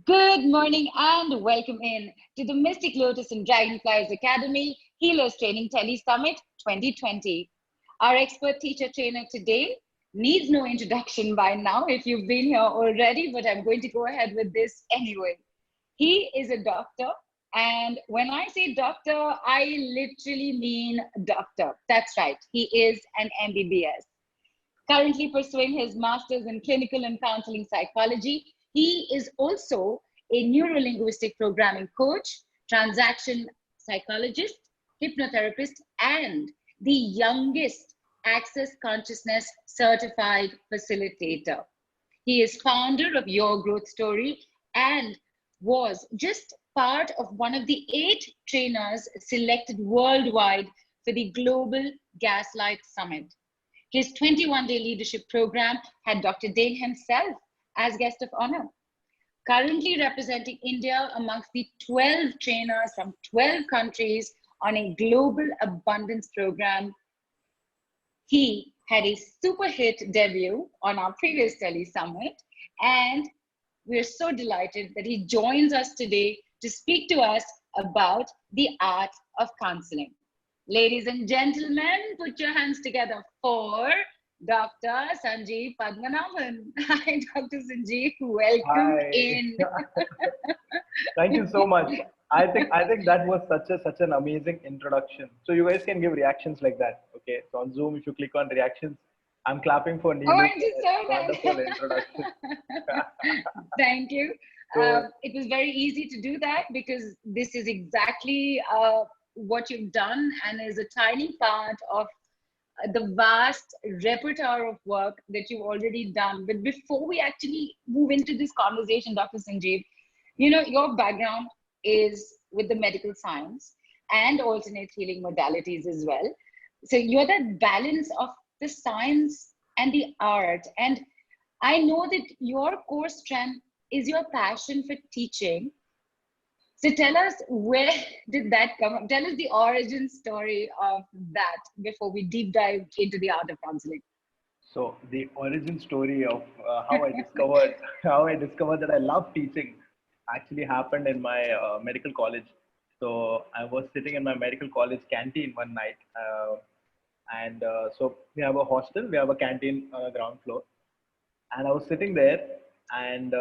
Good morning and welcome in to the Mystic Lotus and Dragonflies Academy Healers Training Tele Summit 2020. Our expert teacher trainer today needs no introduction by now if you've been here already, but I'm going to go ahead with this anyway. He is a doctor, and when I say doctor, I literally mean doctor. That's right, he is an MBBS. Currently pursuing his master's in clinical and counseling psychology. He is also a neurolinguistic programming coach, transaction psychologist, hypnotherapist, and the youngest Access Consciousness certified facilitator. He is founder of Your Growth Story and was just part of one of the 8 trainers selected worldwide for the Global Gaslight Summit. His 21-day leadership program had Dr. Dane himself as guest of honor. Currently representing India amongst the 12 trainers from 12 countries on a global abundance program, he had a super hit debut on our previous Tele Summit, and we're so delighted that he joins us today to speak to us about the art of counseling. Ladies and gentlemen, put your hands together for Dr. Sanjeev Padmanabhan. Hi, Dr. Sanjeev. Welcome in. Thank you so much. I think that was such an amazing introduction. So you guys can give reactions like that. Okay. So on Zoom, if you click on reactions, I'm clapping for Neelu. Oh, I just saw that. Wonderful introduction. Thank you. So, it was very easy to do that because this is exactly what you've done and is a tiny part of the vast repertoire of work that you've already done. But before we actually move into this conversation, Dr. Sanjeev, you know, your background is with the medical science and alternate healing modalities as well. So you're that balance of the science and the art. And I know that your core strength is your passion for teaching. So tell us, where did that come from? Tell us the origin story of that before we deep dive into the art of counseling. so the origin story of how I discovered that I love teaching actually happened in my medical college. So I was sitting in my medical college canteen one night, so we have a hostel, we have a canteen on the ground floor, and I was sitting there, and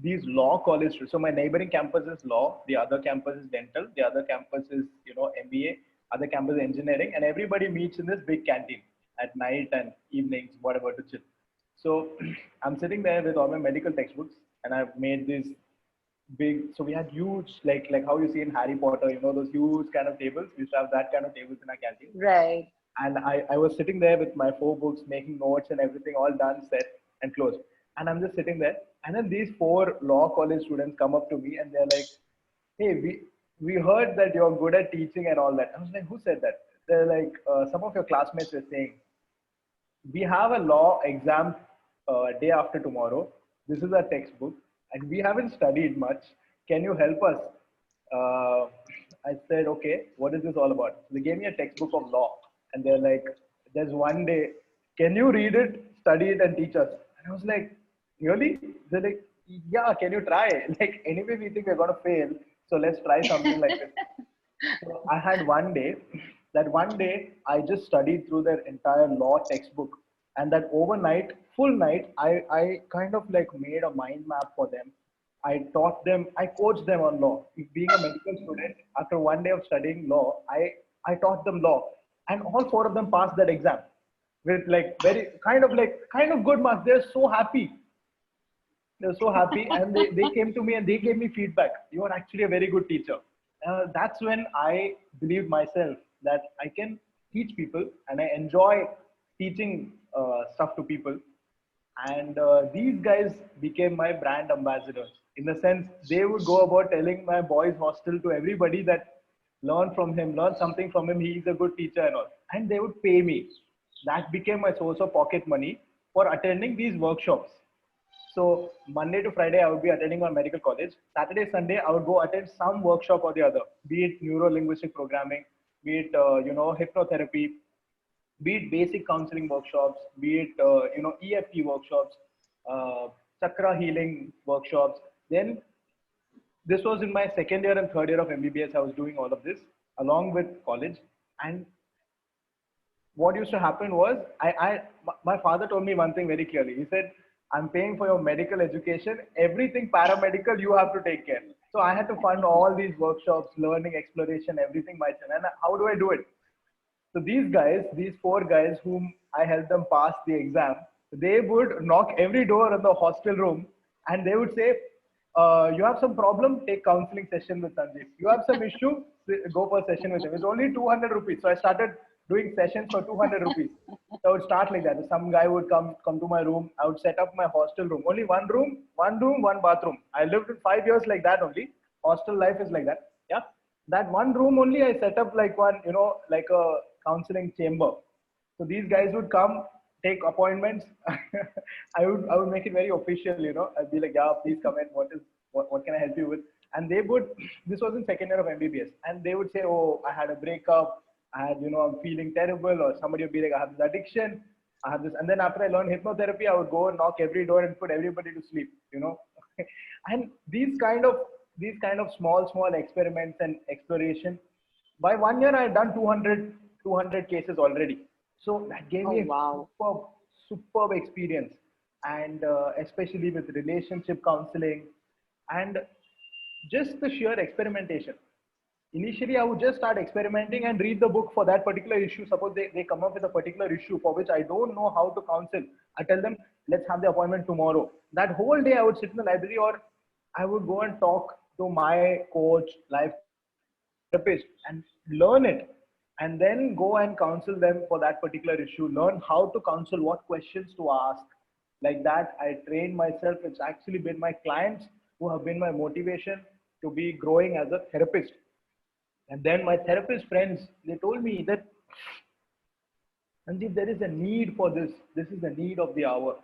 these law college. So my neighboring campus is law, the other campus is dental, the other campus is MBA, other campus is engineering, and everybody meets in this big canteen at night and evenings, whatever, to chill. So I'm sitting there with all my medical textbooks, and I've made this big. So we had huge, like how you see in Harry Potter, those huge kind of tables. We used to have that kind of tables in our canteen. Right. And I was sitting there with my 4 books, making notes and everything, all done, set, and closed. And I'm just sitting there. And then these 4 law college students come up to me and they're like, hey, we heard that you're good at teaching and all that. I was like, who said that? They're like, some of your classmates were saying, we have a law exam day after tomorrow. This is our textbook. And we haven't studied much. Can you help us? I said, okay, what is this all about? So they gave me a textbook of law. And they're like, there's one day, can you read it, study it, and teach us? And I was like, really? They're like, yeah, can you try? Like, anyway, we think we're going to fail. So let's try something like this. So I had one day, that one day, I just studied through their entire law textbook. And that overnight, full night, I kind of like made a mind map for them. I taught them, I coached them on law. Being a medical student, after one day of studying law, I taught them law. And all 4 of them passed that exam with like very kind of good marks. They're so happy. They're so happy. And they came to me and they gave me feedback. You are actually a very good teacher. That's when I believed myself that I can teach people and I enjoy teaching stuff to people. And these guys became my brand ambassadors. In the sense, they would go about telling my boys' hostel to everybody that learn from him, learn something from him. He's a good teacher and all. And they would pay me. That became my source of pocket money for attending these workshops. So Monday to Friday, I would be attending my medical college. Saturday, Sunday, I would go attend some workshop or the other, be it neuro-linguistic programming, be it, hypnotherapy, be it basic counseling workshops, be it, EFT workshops, chakra healing workshops. Then this was in my second year and third year of MBBS. I was doing all of this along with college. And what used to happen was, my father told me one thing very clearly. He said, I'm paying for your medical education. Everything paramedical, you have to take care. So I had to fund all these workshops, learning, exploration, everything myself. And how do I do it? So these guys, these four guys whom I helped them pass the exam, they would knock every door in the hostel room and they would say, you have some problem, take counseling session with Sanjeev. You have some issue, go for a session with him. It's only 200 rupees. So I started doing sessions for 200 rupees. So I would start like that. Some guy would come to my room. I would set up my hostel room. Only one room, one bathroom. I lived 5 years like that only. Hostel life is like that. Yeah. That one room only I set up like one, like a counseling chamber. So these guys would come, take appointments. I would make it very official, I'd be like, yeah, please come in. What can I help you with? And they would, this was in second year of MBBS, and they would say, oh, I had a breakup. I'm feeling terrible, or somebody would be like, I have this addiction. I have this. And then after I learned hypnotherapy, I would go and knock every door and put everybody to sleep, and these kind of small experiments and exploration. By 1 year, I had done 200 cases already. So that gave me wow. a superb experience. And especially with relationship counseling and just the sheer experimentation. Initially, I would just start experimenting and read the book for that particular issue. Suppose they come up with a particular issue for which I don't know how to counsel. I tell them, let's have the appointment tomorrow. That whole day I would sit in the library, or I would go and talk to my coach, life therapist, and learn it. And then go and counsel them for that particular issue. Learn how to counsel, what questions to ask. Like that, I trained myself. It's actually been my clients who have been my motivation to be growing as a therapist. And then my therapist friends, they told me that, Sanjeev, there is a need for this. This is the need of the hour,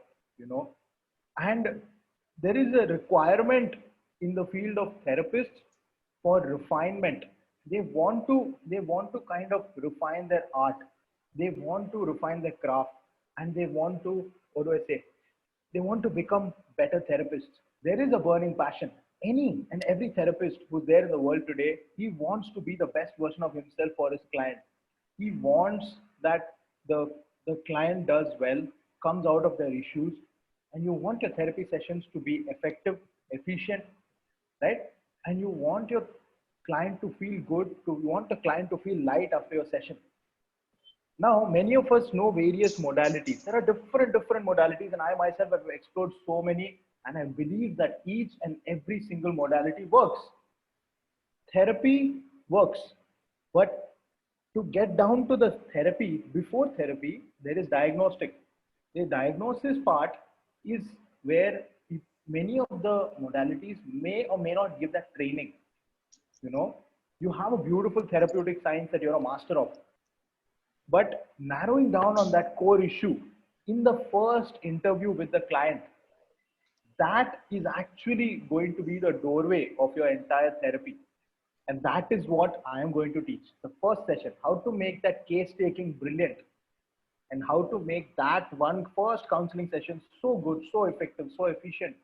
And there is a requirement in the field of therapists for refinement. They want to kind of refine their art. They want to refine their craft, and they want to, what do I say? They want to become better therapists. There is a burning passion. Any and every therapist who's there in the world today, he wants to be the best version of himself for his client. He wants that the client does well, comes out of their issues, and you want your therapy sessions to be effective, efficient, right? And you want your client to feel good, you want the client to feel light after your session. Now, many of us know various modalities. There are different modalities, and I myself have explored so many, and I believe that each and every single modality works. Therapy works, but to get down to the therapy, before therapy, there is diagnostic. The diagnosis part is where many of the modalities may or may not give that training. You have a beautiful therapeutic science that you're a master of. But narrowing down on that core issue in the first interview with the client, that is actually going to be the doorway of your entire therapy. And that is what I am going to teach. The first session, how to make that case taking brilliant, and how to make that one first counseling session so good, so effective, so efficient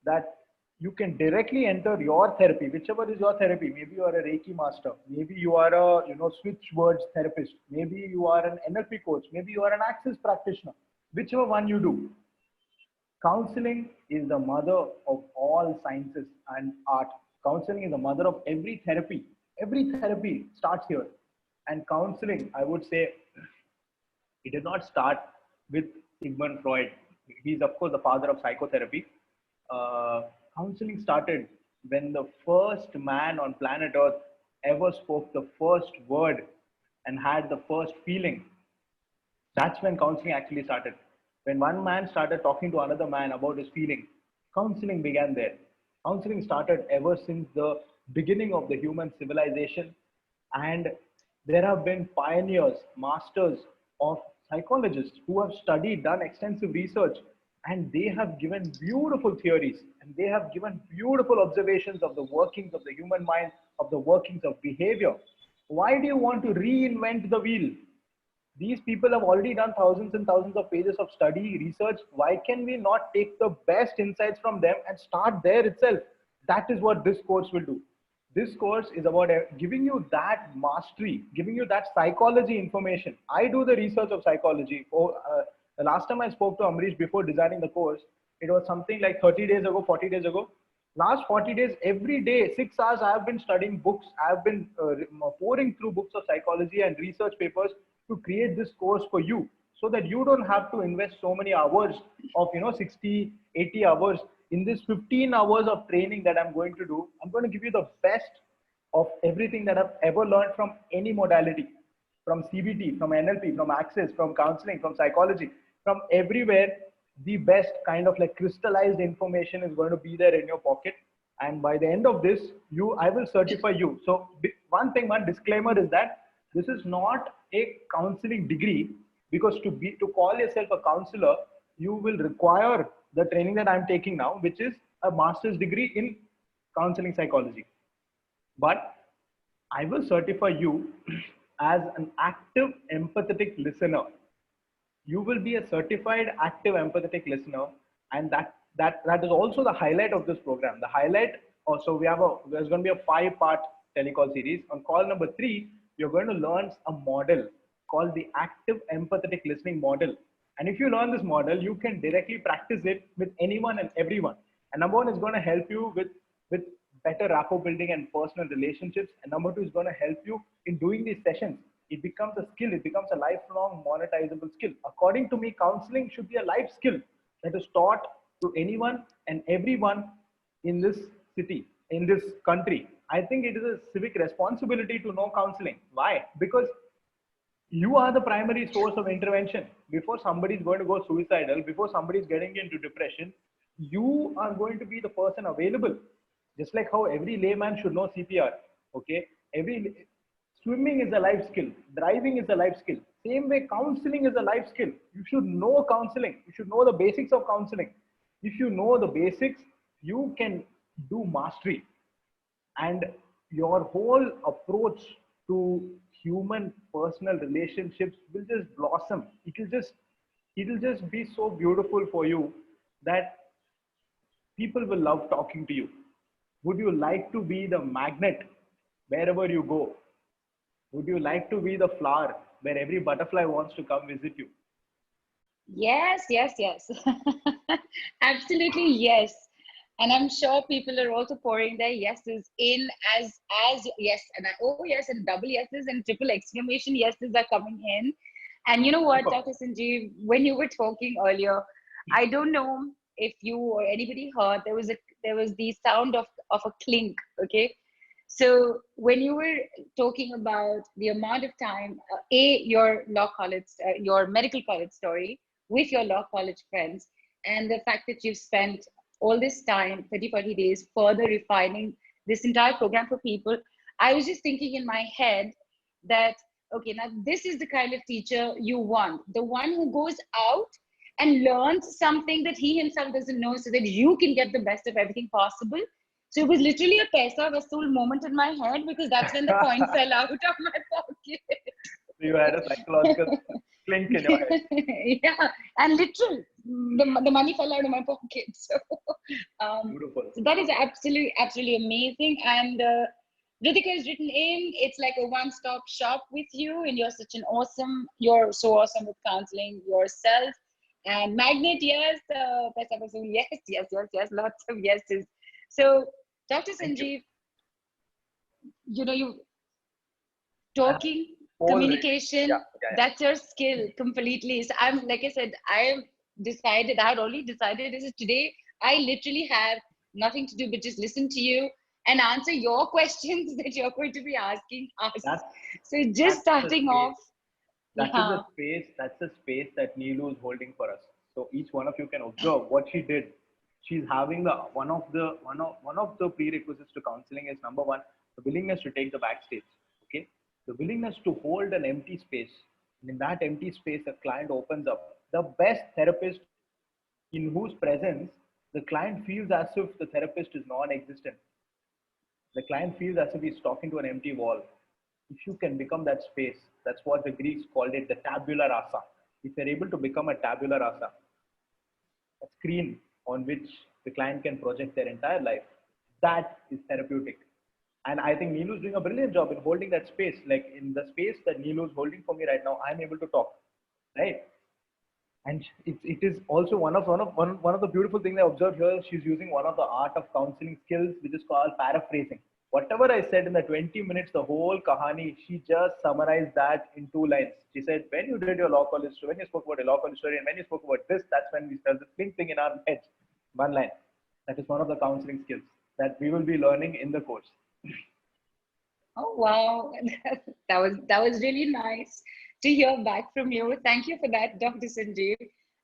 that you can directly enter your therapy, whichever is your therapy. Maybe you are a Reiki master. Maybe you are a switch words therapist. Maybe you are an NLP coach. Maybe you are an Access practitioner. Whichever one you do. Counseling is the mother of all sciences and art. Counseling is the mother of every therapy. Every therapy starts here. And counseling, I would say, it did not start with Sigmund Freud. He's, of course, the father of psychotherapy. Counseling started when the first man on planet Earth ever spoke the first word and had the first feeling. That's when counseling actually started. When one man started talking to another man about his feeling, counseling began there. Counseling started ever since the beginning of the human civilization. And there have been pioneers, masters of psychologists who have studied, done extensive research, and they have given beautiful theories, and they have given beautiful observations of the workings of the human mind, of the workings of behavior. Why do you want to reinvent the wheel? These people have already done thousands and thousands of pages of study, research. Why can we not take the best insights from them and start there itself? That is what this course will do. This course is about giving you that mastery, giving you that psychology information. I do the research of psychology. The last time I spoke to Amrish before designing the course, it was something like 30 days ago, 40 days ago. Last 40 days, every day, 6 hours, I have been studying books. I have been pouring through books of psychology and research papers to create this course for you, so that you don't have to invest so many hours of 60, 80 hours in this 15 hours of training that I'm going to do. I'm going to give you the best of everything that I've ever learned from any modality, from CBT, from NLP, from Access, from counseling, from psychology, from everywhere. The best kind of like crystallized information is going to be there in your pocket. And by the end of this, I will certify you. So one disclaimer is that this is not a counseling degree, because to call yourself a counselor, you will require the training that I'm taking now, which is a master's degree in counseling psychology. But I will certify you as an active empathetic listener. You will be a certified active empathetic listener, and that is also the highlight of this program. The highlight also, there's going to be a 5-part telecall series. On call number 3, you're going to learn a model called the active empathetic listening model. And if you learn this model, you can directly practice it with anyone and everyone. And number 1 is going to help you with better rapport building and personal relationships. And number 2 is going to help you in doing these sessions. It becomes a skill. It becomes a lifelong monetizable skill. According to me, counseling should be a life skill that is taught to anyone and everyone in this city, in this country. I think it is a civic responsibility to know counseling. Why? Because you are the primary source of intervention. Before somebody is going to go suicidal, before somebody is getting into depression, you are going to be the person available. Just like how every layman should know CPR. Okay, swimming is a life skill, driving is a life skill. Same way, counseling is a life skill. You should know counseling. You should know the basics of counseling. If you know the basics, you can do mastery, and your whole approach to human personal relationships will just blossom. It'll just be so beautiful for you that people will love talking to you. Would you like to be the magnet wherever you go? Would you like to be the flower where every butterfly wants to come visit you? Yes, yes, yes. Absolutely, yes. And I'm sure people are also pouring their yeses in as yes, and oh yes, and double yeses and triple exclamation yeses are coming in. And you know what, Dr. Sanjeev, when you were talking earlier, I don't know if you or anybody heard, there was the sound of a clink. Okay, so when you were talking about the amount of time, your law college, your medical college story with your law college friends, and the fact that you've spent all this time, 30, 40 days, further refining this entire program for people, I was just thinking in my head that, okay, now this is the kind of teacher you want, the one who goes out and learns something that he himself doesn't know, so that you can get the best of everything possible. So it was literally a paisa vasool moment in my head, because that's when the coin fell out of my pocket. You had a psychological clink in your head. Yeah, and literal, the money fell out of my pocket. So, Beautiful. So that is absolutely amazing. And Ritika is written in. It's like a one-stop shop with you, and you're so awesome with counseling yourself. And Magnet, yes, paisa vasool, yes, yes, yes, yes, lots of yeses. So, Dr. Sanjeev, you talking, communication, that's your skill completely. So I'm, like I said, I had already decided this is today. I literally have nothing to do but just listen to you and answer your questions that you're going to be asking us. So just starting off. That's a space that Neelu is holding for us. So each one of you can observe what she did. She's having one of the prerequisites to counseling is number 1, the willingness to take the backstage. Okay, the willingness to hold an empty space. And in that empty space, a client opens up. The best therapist in whose presence the client feels as if the therapist is non-existent. The client feels as if he's talking to an empty wall. If you can become that space, that's what the Greeks called it, the tabula rasa. If you're able to become a tabula rasa, a screen on which the client can project their entire life, that is therapeutic. And I think Neelu is doing a brilliant job in holding that space. Like in the space that Neelu is holding for me right now, I'm able to talk, right? And it is also one of the beautiful things I observed here. She's using one of the art of counseling skills, which is called paraphrasing. Whatever I said in the 20 minutes, the whole kahani, she just summarized that in 2 lines. She said, when you did your law college, when you spoke about your law college story, and when you spoke about this, that's when we felt this thing in our heads. One line. That is one of the counseling skills that we will be learning in the course. Oh wow, that was really nice to hear back from you. Thank you for that, Dr. Sanjeev.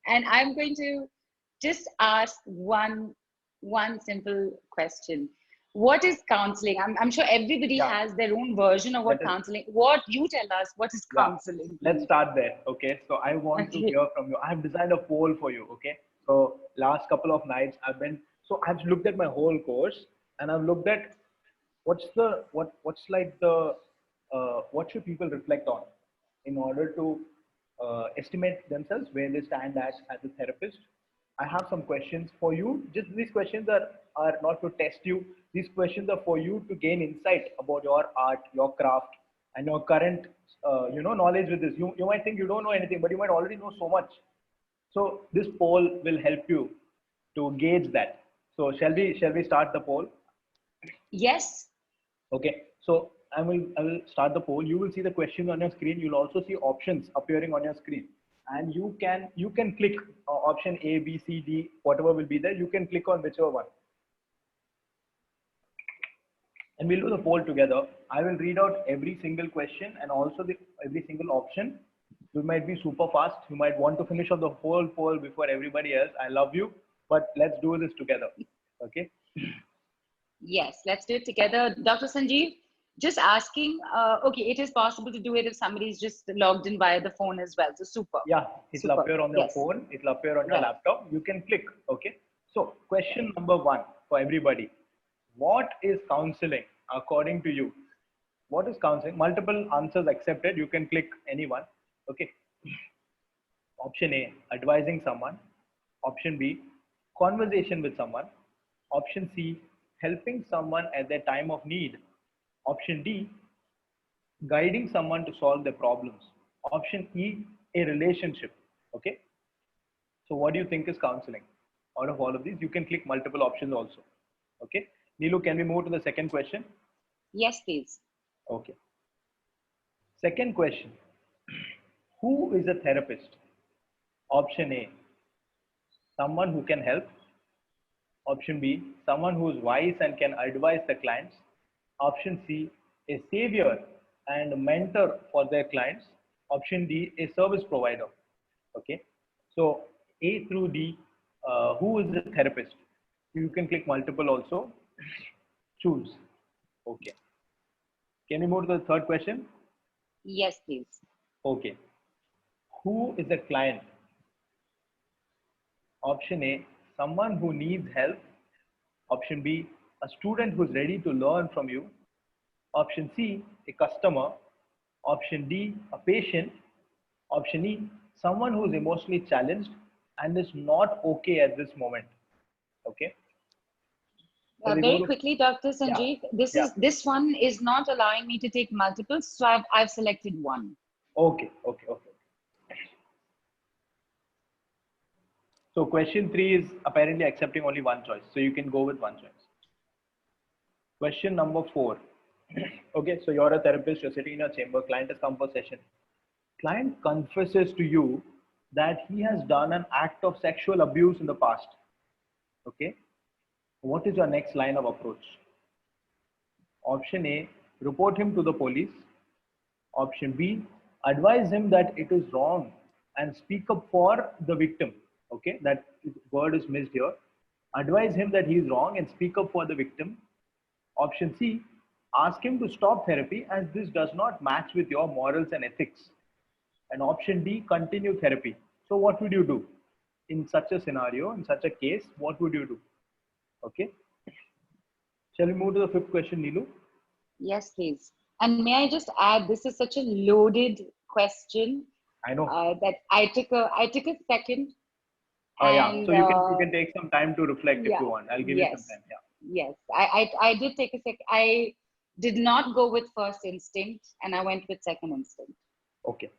And I'm going to just ask one simple question. What is counseling? I'm sure everybody Yeah. has their own version of what That is- counseling. What you tell us? What is Yeah. counseling? Let's start there. Okay. So I want to Okay. hear from you. I have designed a poll for you. Okay. So last couple of nights I've looked at my whole course, and I've looked at what's like the what should people reflect on in order to estimate themselves where they stand as a therapist. I have some questions for you. Just these questions are not to test you. These questions are for you to gain insight about your art, your craft, and your current knowledge with this. You might think you don't know anything, but you might already know so much. So this poll will help you to gauge that. So shall we start the poll? Yes. Okay, so I will start the poll. You will see the questions on your screen. You'll also see options appearing on your screen, and you can click option A, B, C, D, whatever will be there. You can click on whichever one, and we'll do the poll together. I will read out every single question and also every single option. You might be super fast. You might want to finish off the whole poll before everybody else. I love you, but let's do this together. Okay. Yes, let's do it together. Dr. Sanjeev, just asking, okay, it is possible to do it if somebody's just logged in via the phone as well. So super. Yeah, it'll Super. appear on your Yes. phone, it'll appear on your Right. laptop. You can click. Okay. So, question number one for everybody: what is counseling according to you? What is counseling? Multiple answers accepted. You can click anyone. Okay. Option A, advising someone. Option B, conversation with someone. Option C, helping someone at their time of need. Option D, guiding someone to solve their problems. Option E, a relationship. Okay. So what do you think is counseling? Out of all of these, you can click multiple options also. Okay. Neelu, can we move to the second question? Yes, please. Okay. Second question. Who is a therapist? Option A, someone who can help. Option B, someone who is wise and can advise the clients. Option C, a savior and mentor for their clients. Option D, a service provider. Okay. So A through D, who is the therapist? You can click multiple also. Choose. Okay. Can we move to the third question? Yes, please. Okay. Who is the client? Option A, someone who needs help. Option B, a student who's ready to learn from you. Option C, a customer. Option D, a patient. Option E, someone who's emotionally challenged and is not okay at this moment. Okay. Shall we go Very to, quickly, Dr. yeah, Sanjeev, yeah. this one is not allowing me to take multiples, so I've selected one. Okay, okay, okay. So question 3 is apparently accepting only one choice. So you can go with one choice. Question number 4. Okay, so you're a therapist, you're sitting in a chamber, client has come for session. Client confesses to you that he has done an act of sexual abuse in the past. Okay, what is your next line of approach? Option A, report him to the police. Option B, advise him that it is wrong and speak up for the victim. Okay, that word is missed here. Advise him that he is wrong and speak up for the victim. Option C, ask him to stop therapy as this does not match with your morals and ethics. And option D, continue therapy. So what would you do in such a scenario, in such a case? What would you do? Okay. Shall we move to the fifth question, Neelu? Yes, please. And may I just add, this is such a loaded question I know. that I took a second Oh yeah. and So you can take some time to reflect if yeah, you want. I'll give you some yes. time. Yeah. Yes, I did take a sec. I did not go with first instinct, and I went with second instinct. Okay.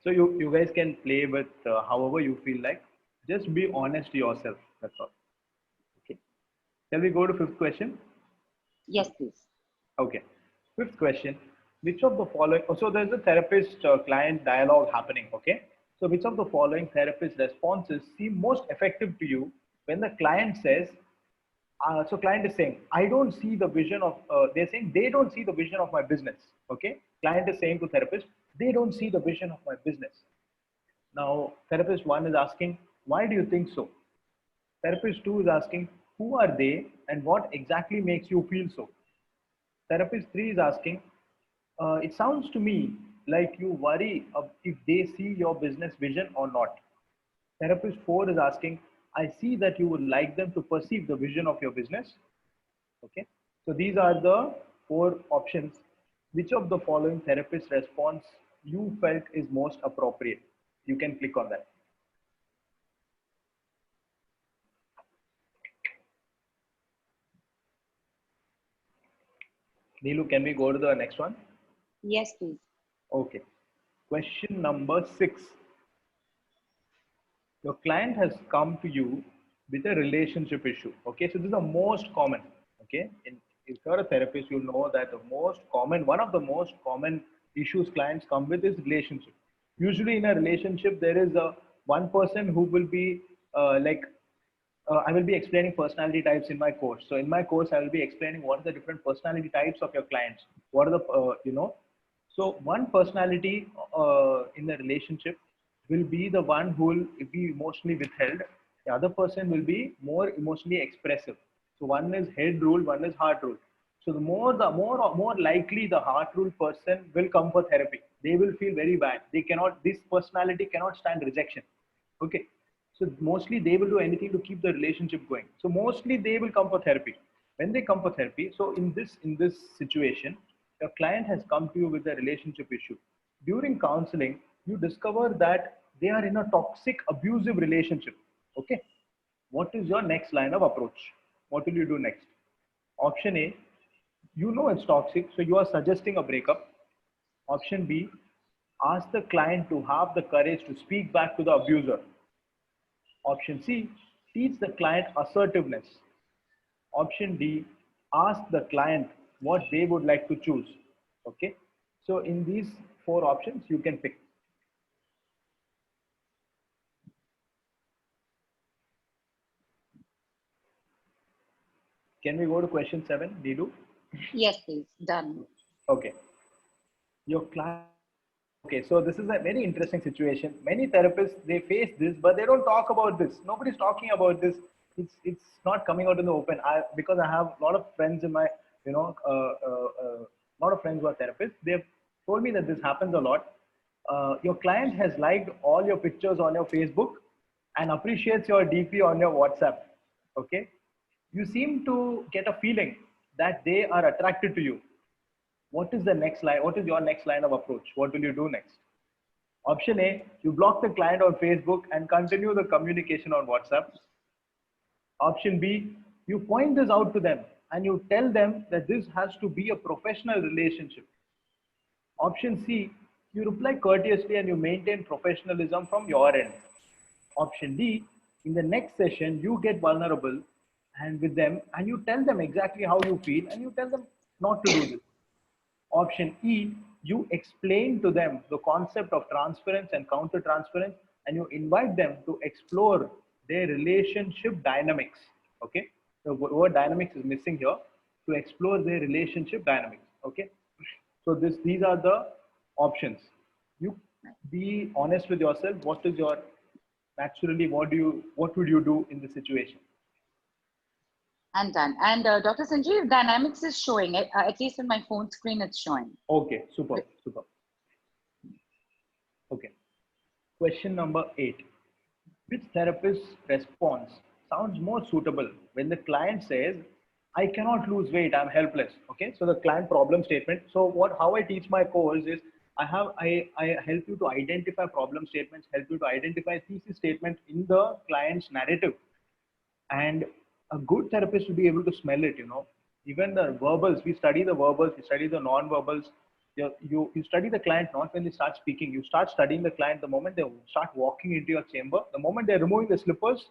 So you guys can play with however you feel like. Just be honest to yourself. That's all. Okay. Shall we go to fifth question? Yes, please. Okay. Fifth question. Which of the following, oh, so there's a therapist client dialogue happening. Okay. So which of the following therapist responses seem most effective to you when the client says, so client is saying, I don't see the vision of, they're saying they don't see the vision of my business. Okay. Client is saying to therapist, they don't see the vision of my business. Now, therapist one is asking, why do you think so? Therapist two is asking, who are they and what exactly makes you feel so? Therapist three is asking, it sounds to me like you worry if they see your business vision or not. Therapist four is asking, I see that you would like them to perceive the vision of your business. Okay. So these are the four options. Which of the following therapist response you felt is most appropriate? You can click on that. Neelu, can we go to the next one? Yes, please. Okay. Question number 6. Your client has come to you with a relationship issue. Okay, so this is the most common. Okay, if you're a therapist, you'll know that the most common, one of the most common issues clients come with is relationship. Usually, in a relationship, there is a one person who will be I will be explaining personality types in my course. So in my course, I will be explaining what are the different personality types of your clients. What are the So one personality in the relationship will be the one who will be emotionally withheld. The other person will be more emotionally expressive. So one is head rule, one is heart rule. So the more likely the heart rule person will come for therapy. They will feel very bad. They cannot. This personality cannot stand rejection. Okay. So mostly they will do anything to keep the relationship going. So mostly they will come for therapy. When they come for therapy, so in this situation, your client has come to you with a relationship issue. During counseling, you discover that they are in a toxic, abusive relationship. Okay. What is your next line of approach? What will you do next? Option A, you know it's toxic, so you are suggesting a breakup. Option B, ask the client to have the courage to speak back to the abuser. Option C, teach the client assertiveness. Option D, ask the client what they would like to choose. Okay. So in these four options, you can pick. Can we go to question 7, Dilu? Yes, please. Done. Okay. Your client. Okay, so this is a very interesting situation. Many therapists they face this, but they don't talk about this. Nobody's talking about this. It's not coming out in the open. Because I have a lot of friends in my lot of friends who are therapists. They've told me that this happens a lot. Your client has liked all your pictures on your Facebook and appreciates your DP on your WhatsApp. Okay, you seem to get a feeling that they are attracted to you. What is the next line? What is your next line of approach? What will you do next? Option A, you block the client on Facebook and continue the communication on WhatsApp. Option B, you point this out to them and you tell them that this has to be a professional relationship. Option C, you reply courteously and you maintain professionalism from your end. Option D, in the next session, you get vulnerable and with them and you tell them exactly how you feel and you tell them not to do this. Option E, you explain to them the concept of transference and counter transference and you invite them to explore their relationship dynamics. Okay, the word dynamics is missing here. To explore their relationship dynamics. Okay, so these are the options. You be honest with yourself. What is your naturally? What would you do in this situation? And done. And Dr. Sanjeev, Dynamics is showing it. At least on my phone screen, it's showing. Okay, super, super. Okay. Question number 8. Which therapist's response sounds more suitable when the client says, I cannot lose weight, I'm helpless. Okay, so the client problem statement. So how I teach my course is I help you to identify problem statements, help you to identify thesis statements in the client's narrative. And A good therapist will be able to smell it, you know. Even the verbals, we study the verbals, we study the non-verbals. You study the client not when they start speaking. You start studying the client the moment they start walking into your chamber. The moment they're removing the slippers,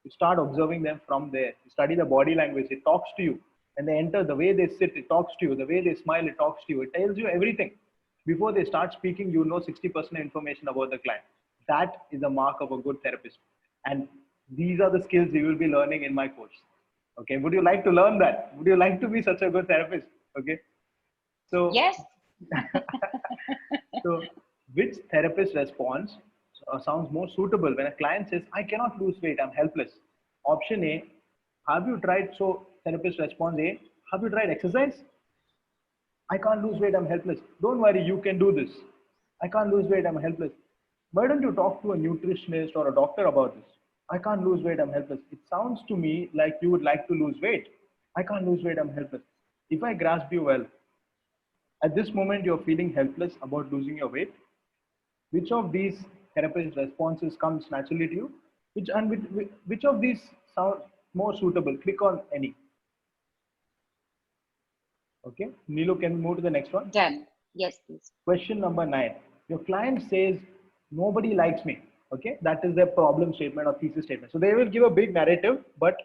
you start observing them from there. You study the body language. It talks to you. When they enter, the way they sit, it talks to you. The way they smile, it talks to you. It tells you everything. Before they start speaking, you know 60% information about the client. That is a mark of a good therapist. And these are the skills you will be learning in my course. Okay. Would you like to learn that? Would you like to be such a good therapist? Okay. So, Yes. so which therapist response sounds more suitable when a client says, I cannot lose weight, I'm helpless? Option A, have you tried? So, therapist response A, have you tried exercise? I can't lose weight, I'm helpless. Don't worry, you can do this. I can't lose weight, I'm helpless. Why don't you talk to a nutritionist or a doctor about this? I can't lose weight, I'm helpless. It sounds to me like you would like to lose weight. I can't lose weight, I'm helpless. If I grasp you well, at this moment you're feeling helpless about losing your weight. Which of these therapist responses comes naturally to you? Which of these sound more suitable? Click on any. Okay, Nilu, can we move to the next one? Done. Yes, please. Question number 9. Your client says, nobody likes me. Okay, that is their problem statement or thesis statement. So they will give a big narrative, but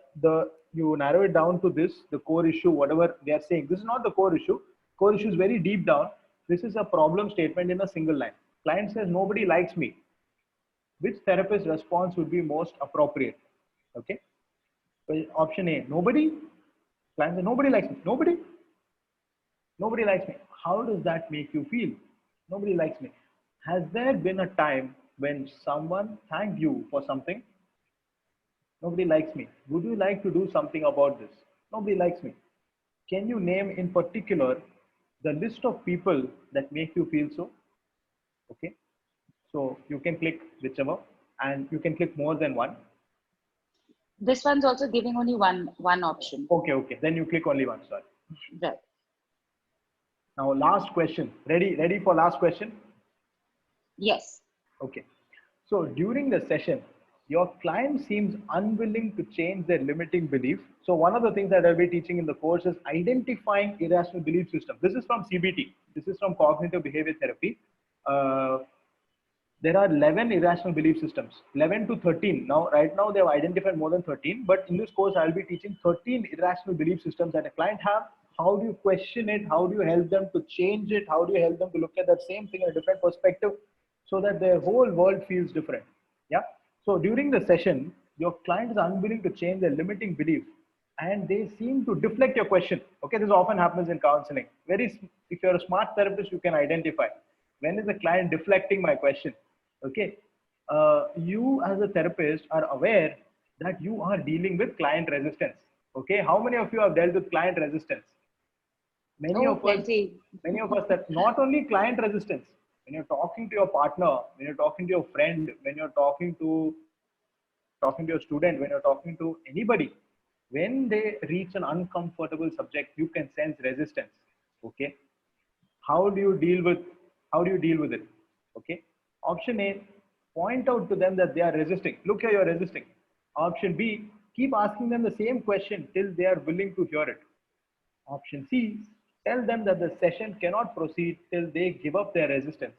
you narrow it down to this, the core issue, whatever they are saying. This is not the core issue. Core issue is very deep down. This is a problem statement in a single line. Client says, nobody likes me. Which therapist response would be most appropriate? Okay. So option A, nobody. Client says, nobody likes me. Nobody. Nobody likes me. How does that make you feel? Nobody likes me. Has there been a time when someone thanked you for something? Nobody likes me. Would you like to do something about this? Nobody likes me. Can you name in particular the list of people that make you feel so? Okay. So you can click whichever, and you can click more than one. This one's also giving only one option. Okay, okay. Then you click only one, sorry. Right. Now, last question. Ready for last question? Yes. Okay. So during the session, your client seems unwilling to change their limiting belief. So one of the things that I'll be teaching in the course is identifying irrational belief system. This is from CBT. This is from cognitive behavior therapy. There are 11 irrational belief systems, 11 to 13. Right now, they have identified more than 13. But in this course, I'll be teaching 13 irrational belief systems that a client have. How do you question it? How do you help them to change it? How do you help them to look at that same thing in a different perspective so that their whole world feels different? Yeah. So during the session, your client is unwilling to change their limiting belief and they seem to deflect your question. Okay, this often happens in counseling. If you're a smart therapist, you can identify when is the client deflecting my question. Okay, you as a therapist are aware that you are dealing with client resistance. Okay, how many of you have dealt with client resistance? Many of us that not only client resistance, when you're talking to your partner, when you're talking to your friend, when you're talking to your student, when you're talking to anybody, when they reach an uncomfortable subject, you can sense resistance. Okay, how do you deal with it? Okay, option A, point out to them that they are resisting. Look here, you're resisting. Option B, keep asking them the same question till they are willing to hear it. Option C, tell them that the session cannot proceed till they give up their resistance.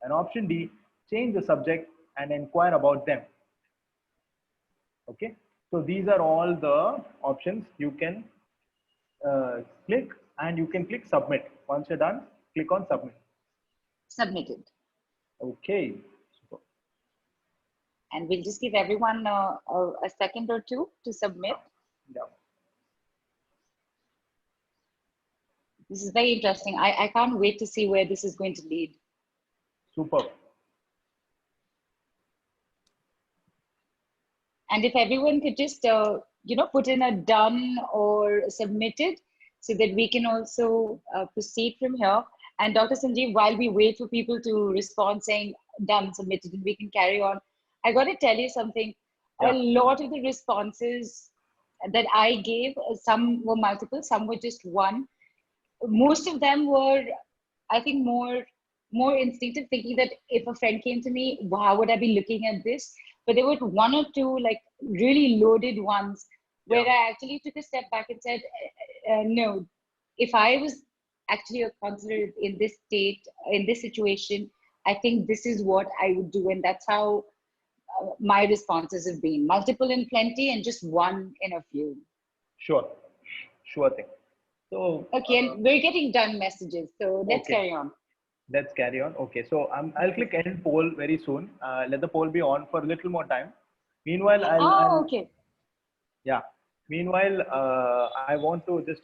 And option D, change the subject and inquire about them. Okay, so these are all the options. You can click and you can click submit. Once you're done, click on submit. Submitted. Okay. Super. And we'll just give everyone a second or two to submit. Yeah. This is very interesting. I can't wait to see where this is going to lead. Super. And if everyone could just, put in a done or submitted so that we can also proceed from here. And Dr. Sanjeev, while we wait for people to respond saying done, submitted, and we can carry on, I got to tell you something. Yeah. A lot of the responses that I gave, some were multiple, some were just one. Most of them were, I think, more instinctive, thinking that if a friend came to me, how would I be looking at this? But there were one or two like really loaded ones where Yeah. I actually took a step back and said, no, if I was actually a counselor in this state, in this situation, I think this is what I would do. And that's how my responses have been multiple in plenty and just one in a few. Sure. Sure thing. So, Okay, and we're getting done messages. So let's okay. carry on. Let's carry on. Okay, so I'll click end poll very soon. Let the poll be on for a little more time. Meanwhile, Oh, I'll okay. yeah. Meanwhile, I want to just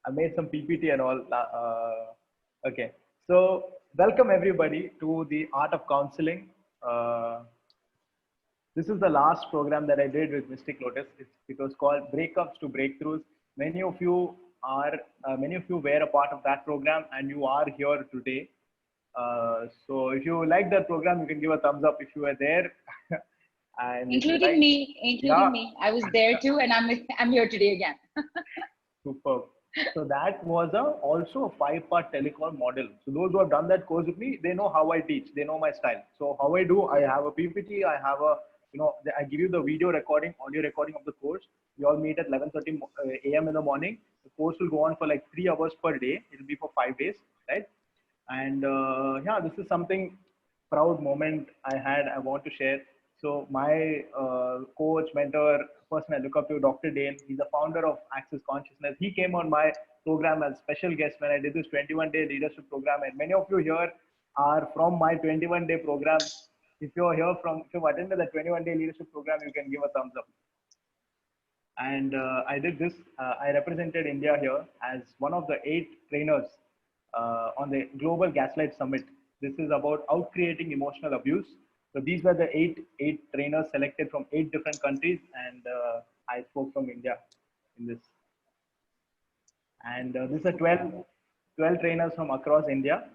I made some PPT and all. Okay, so welcome everybody to the Art of Counseling. This is the last program that I did with Mystic Lotus. It was called Breakups to Breakthroughs. Many of you are, many of you were a part of that program, and you are here today. So if you like that program, you can give a thumbs up if you were there. And if you Including like, me, including yeah, me. I was there too, and I'm here today again. superb. So that was also a 5-part telecall model. So those who have done that course with me, they know how I teach. They know my style. So how I do, I have a PPT. I have I give you the video recording, audio recording of the course. We all meet at 11:30 a.m. in the morning. The course will go on for like 3 hours per day. It will be for 5 days, right? And yeah, this is something proud moment I had. I want to share. So my coach, mentor, person I look up to, Dr. Dane. He's the founder of Access Consciousness. He came on my program as special guest when I did this 21-day leadership program. And many of you here are from my 21-day program. If if you've attended the 21-day leadership program, you can give a thumbs up. And I did this. I represented India here as one of the 8 trainers on the Global Gaslight Summit. This is about out creating emotional abuse. So these were the eight trainers selected from 8 different countries, and I spoke from India in this. And this are 12 trainers from across India,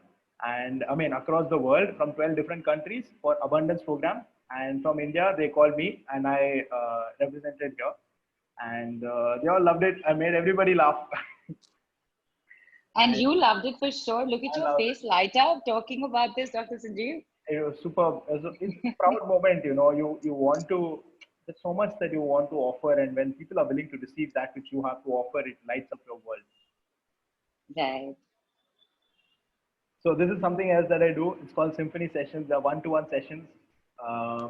and I mean across the world from 12 different countries for Abundance Program. And from India, they called me, and I represented here, and they all loved it. I made everybody laugh. And And you loved it for sure. Look at I your loved face light up talking about this, Dr. Sanjeev. it. It was super. It's a proud moment, You want to. There's so much that you want to offer, and when people are willing to receive that which you have to offer, it lights up your world. Right. So this is something else that I do. It's called Symphony Sessions. They're one-to-one sessions. Uh,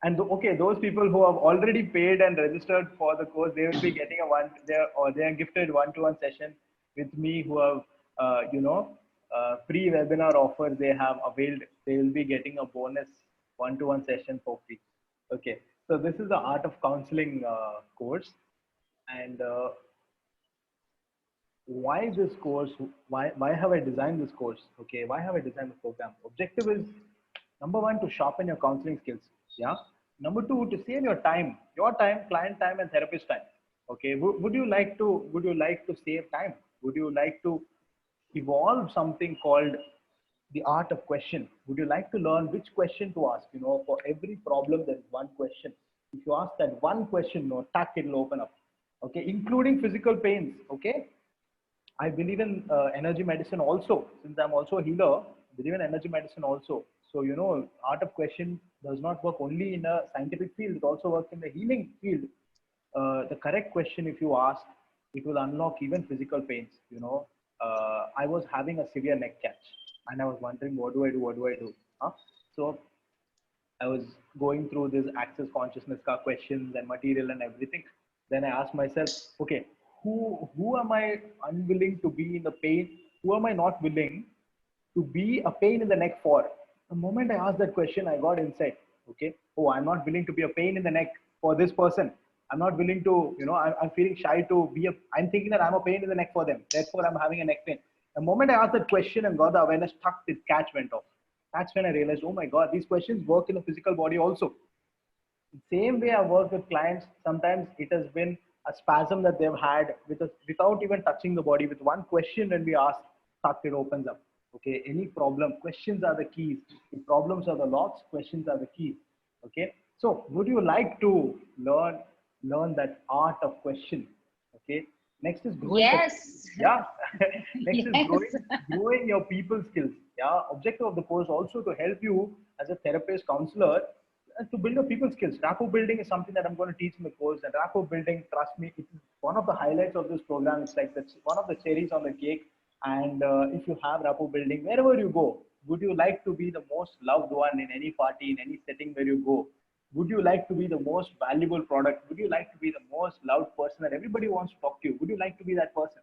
and those people who have already paid and registered for the course, they will be getting they are gifted one-to-one session with me. Who have free webinar offer they have availed. They will be getting a bonus one-to-one session for free. Okay, so this is the Art of Counseling course, and why this course? Why have I designed this course? Okay, why have I designed the program? Objective is number one, to sharpen your counseling skills. Yeah. Number two, to save your time, client time, and therapist time. Okay. Would you like to save time? Would you like to evolve something called the art of question? Would you like to learn which question to ask? For every problem, there is one question. If you ask that one question, no, tack, it'll open up. Okay, including physical pains. Okay, I believe in energy medicine also. Since I'm also a healer, I believe in energy medicine also. So, art of question does not work only in a scientific field, it also works in the healing field. The correct question, if you ask, it will unlock even physical pains. I was having a severe neck catch, and I was wondering, what do I do? What do I do? Huh? So I was going through this access consciousness questions and material and everything. Then I asked myself, okay, who am I unwilling to be in the pain? Who am I not willing to be a pain in the neck for? The moment I asked that question, I got insight. Okay, oh, I'm not willing to be a pain in the neck for this person. I'm not willing to, I'm feeling shy to be I'm thinking that I'm a pain in the neck for them. Therefore, I'm having a neck pain. The moment I asked that question and got the awareness, tuck, this catch went off. That's when I realized, oh my God, these questions work in the physical body also. Same way I work with clients, sometimes it has been a spasm that they've had without even touching the body. With one question, when we ask, tuck, it opens up. Okay, any problem, questions are the keys. If problems are the locks, questions are the keys. Okay, so would you like to learn that art of question? Okay, next is growing. Yes. Yeah, next is Yes. growing your people skills. Yeah, objective of the course also to help you as a therapist, counselor, to build your people skills. Rapport building is something that I'm going to teach in the course. And rapport building, trust me, it is one of the highlights of this program. It's like that's one of the cherries on the cake. And if you have rapport building, wherever you go, would you like to be the most loved one in any party, in any setting where you go? Would you like to be the most valuable product? Would you like to be the most loved person that everybody wants to talk to you? Would you like to be that person?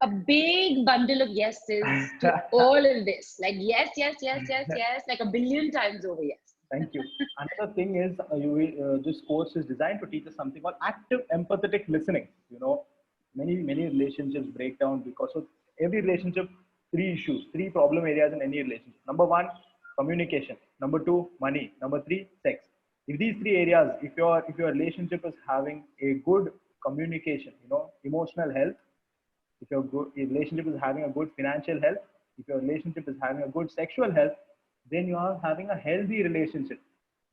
A big bundle of yeses to all of this. Like yes, yes, yes, yes, yes, like a billion times over yes. Thank you. Another thing is, this course is designed to teach us something called active empathetic listening. You know, many relationships break down because of every relationship. Three issues, three problem areas in any relationship. Number one, communication. Number two, money. Number three, sex. If these three areas, if your relationship is having a good communication, emotional health, if your relationship is having a good financial health, if your relationship is having a good sexual health, then you are having a healthy relationship.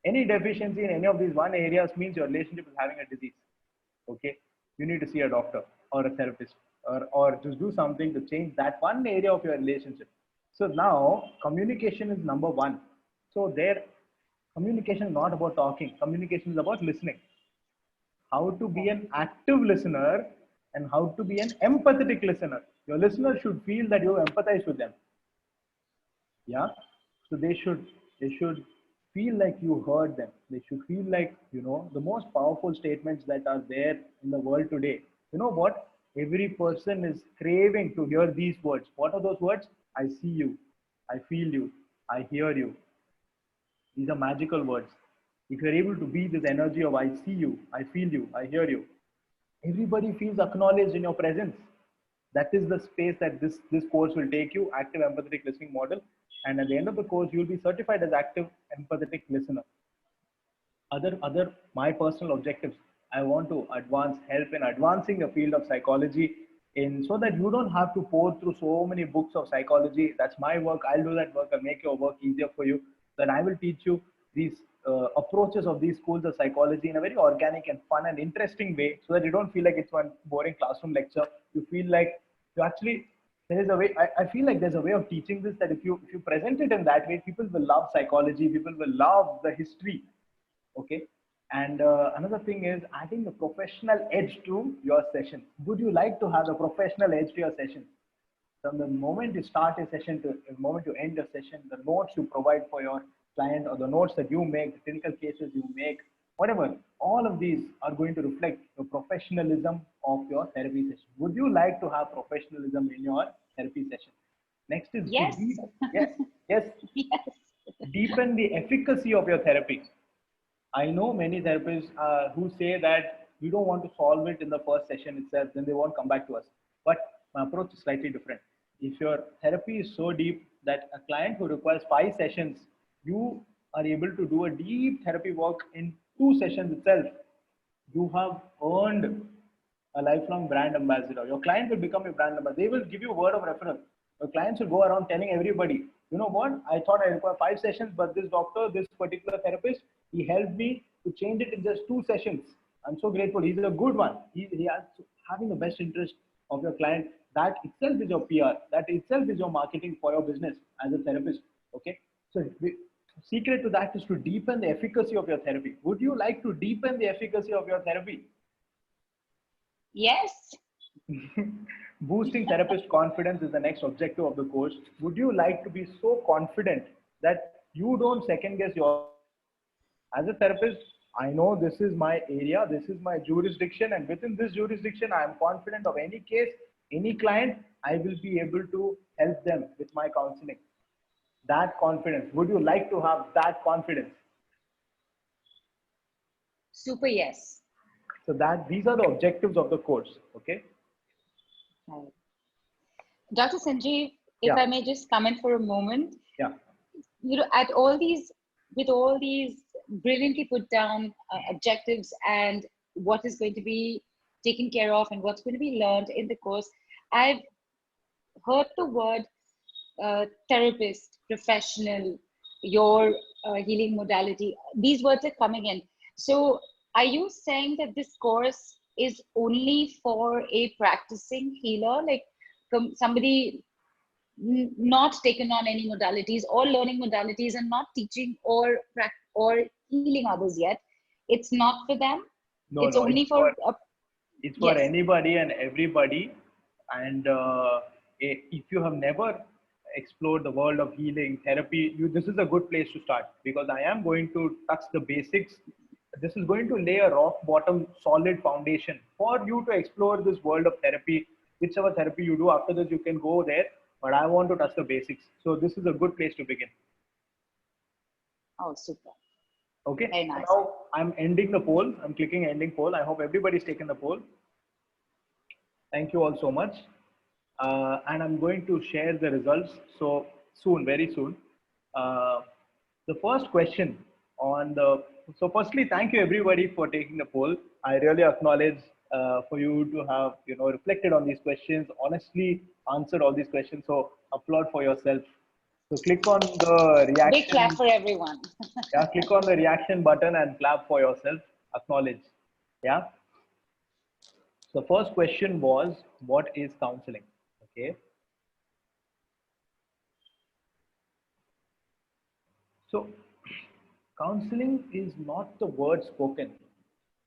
Any deficiency in any of these one areas means your relationship is having a disease. Okay, you need to see a doctor or a therapist, or just do something to change that one area of your relationship. So now communication is number one. So there, communication is not about talking. Communication is about listening. How to be an active listener and how to be an empathetic listener. Your listener should feel that you empathize with them. Yeah. So they should feel like you heard them. They should feel like, the most powerful statements that are there in the world today. You know what? Every person is craving to hear these words. What are those words? I see you. I feel you. I hear you. These are magical words. If you're able to be this energy of I see you, I feel you, I hear you, everybody feels acknowledged in your presence. That is the space that this course will take you, active empathetic listening model. And at the end of the course, you'll be certified as active empathetic listener. Other my personal objectives, I want to help in advancing the field of psychology, in so that you don't have to pour through so many books of psychology. That's my work. I'll do that work. I'll make your work easier for you. Then I will teach you these approaches of these schools of psychology in a very organic and fun and interesting way, so that you don't feel like it's one boring classroom lecture. You feel like you actually, there is a way. I feel like there's a way of teaching this, that if you present it in that way, people will love psychology. People will love the history. Okay. And another thing is adding a professional edge to your session. Would you like to have a professional edge to your session? From the moment you start a session to the moment you end a session, the notes you provide for your client, or the notes that you make, the clinical cases you make, whatever, all of these are going to reflect the professionalism of your therapy session. Would you like to have professionalism in your therapy session? Next is Yes. yes, yes, Yes. deepen the efficacy of your therapy. I know many therapists who say that we don't want to solve it in the first session itself, then they won't come back to us. But my approach is slightly different. If your therapy is so deep that a client who requires 5 sessions, you are able to do a deep therapy work in 2 sessions itself, you have earned a lifelong brand ambassador. Your client will become your brand ambassador. They will give you a word of reference. Your clients will go around telling everybody, you know what, I thought I require 5 sessions, but this doctor, this particular therapist, he helped me to change it in just 2 sessions. I'm so grateful. He's a good one. He has having the best interest of your client. That itself is your PR. That itself is your marketing for your business as a therapist. Okay. So the secret to that is to deepen the efficacy of your therapy. Would you like to deepen the efficacy of your therapy? Yes. Boosting therapist confidence is the next objective of the course. Would you like to be so confident that you don't second guess your, as a therapist, I know this is my area, this is my jurisdiction, and within this jurisdiction, I am confident of any case, any client, I will be able to help them with my counseling. That confidence. Would you like to have that confidence? Super yes. So that these are the objectives of the course. Okay. Right. Dr. Sanjeev, if Yeah. I may just come in for a moment, Yeah. at all these, with all these brilliantly put down objectives and what is going to be taken care of and what's going to be learned in the course, I've heard the word therapist, professional, your healing modality. These words are coming in. So are you saying that this course is only for a practicing healer, like somebody not taken on any modalities or learning modalities and not teaching or healing others yet, it's not for them. No, It's no, only for it's for yes. anybody and everybody. And if you have never explored the world of healing therapy, this is a good place to start, because I am going to touch the basics. This is going to lay a rock bottom solid foundation for you to explore this world of therapy. Whichever therapy you do after this, you can go there, but I want to touch the basics. So this is a good place to begin. Oh, super. Okay, Very so nice. now I'm ending the poll. I'm clicking ending poll. I hope everybody's taken the poll. Thank you all so much. And I'm going to share the results so soon, very soon. Uh, the first question on the, so firstly, thank you everybody for taking the poll. I really acknowledge for you to have, reflected on these questions, honestly answered all these questions. So applaud for yourself. So click on the Big clap reaction. for everyone. Yeah, click on the reaction button and clap for yourself. Acknowledge. Yeah. So first question was, what is counseling? Okay. So counseling is not the word spoken.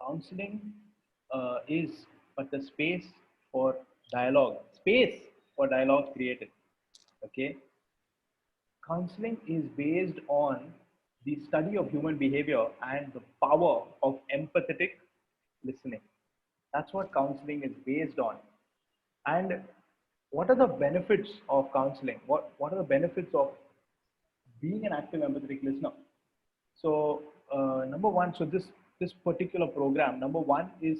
Counseling is but the space for dialogue created. Okay. Counseling is based on the study of human behavior and the power of empathetic listening. That's what counseling is based on. And what are the benefits of counseling? What are the benefits of being an active empathetic listener? So number one, so this particular program, number one is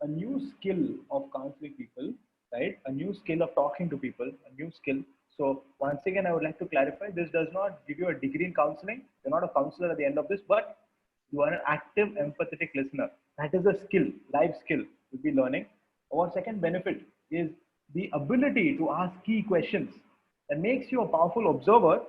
a new skill of counseling people, right? A new skill of talking to people, a new skill. So once again, I would like to clarify: this does not give you a degree in counseling. You're not a counselor at the end of this, but you are an active empathetic listener. That is a skill, life skill you'll be learning. Our second benefit is the ability to ask key questions that makes you a powerful observer,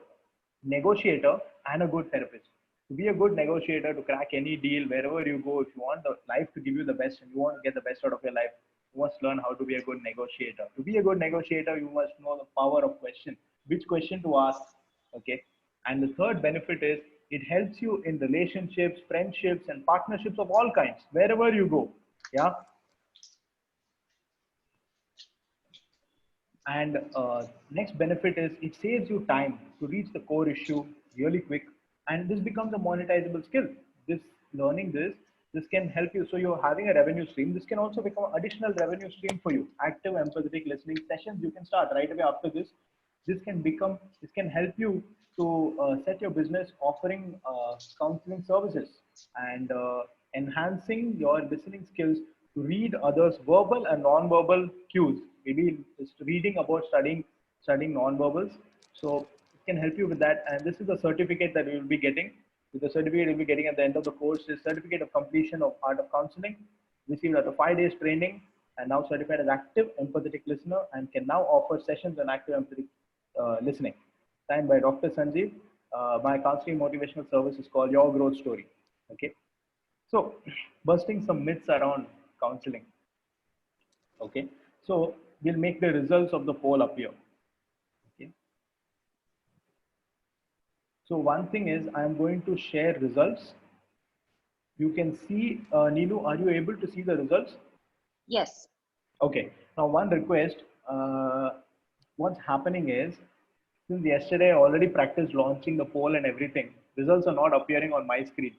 negotiator, and a good therapist. To be a good negotiator, to crack any deal wherever you go, if you want the life to give you the best and you want to get the best out of your life, you must learn how to be a good negotiator. To be a good negotiator, you must know the power of question, which question to ask. Okay. And the third benefit is it helps you in relationships, friendships, and partnerships of all kinds, wherever you go. Yeah. And next benefit is it saves you time to reach the core issue really quick. And this becomes a monetizable skill. This learning this can help you. So you're having a revenue stream. This can also become additional revenue stream for you. Active empathetic listening sessions you can start right away after this. This can help you to set your business offering counseling services and enhancing your listening skills to read others' verbal and non-verbal cues. Maybe just reading about studying non-verbals. So it can help you with that. And this is the certificate that you will be getting. With the certificate you'll be getting at the end of the course is certificate of completion of art of counseling, received after 5 days training, and now certified as active empathetic listener, and can now offer sessions on active empathetic listening. Signed by Dr. Sanjeev. My counseling motivational service is called Your Growth Story. Okay. So, busting some myths around counseling. Okay. So, we'll make the results of the poll appear. Okay. So, one thing is I'm going to share results. You can see, Neelu, are you able to see the results? Yes. Okay. Now, one request. What's happening is, since yesterday I already practiced launching the poll and everything, results are not appearing on my screen.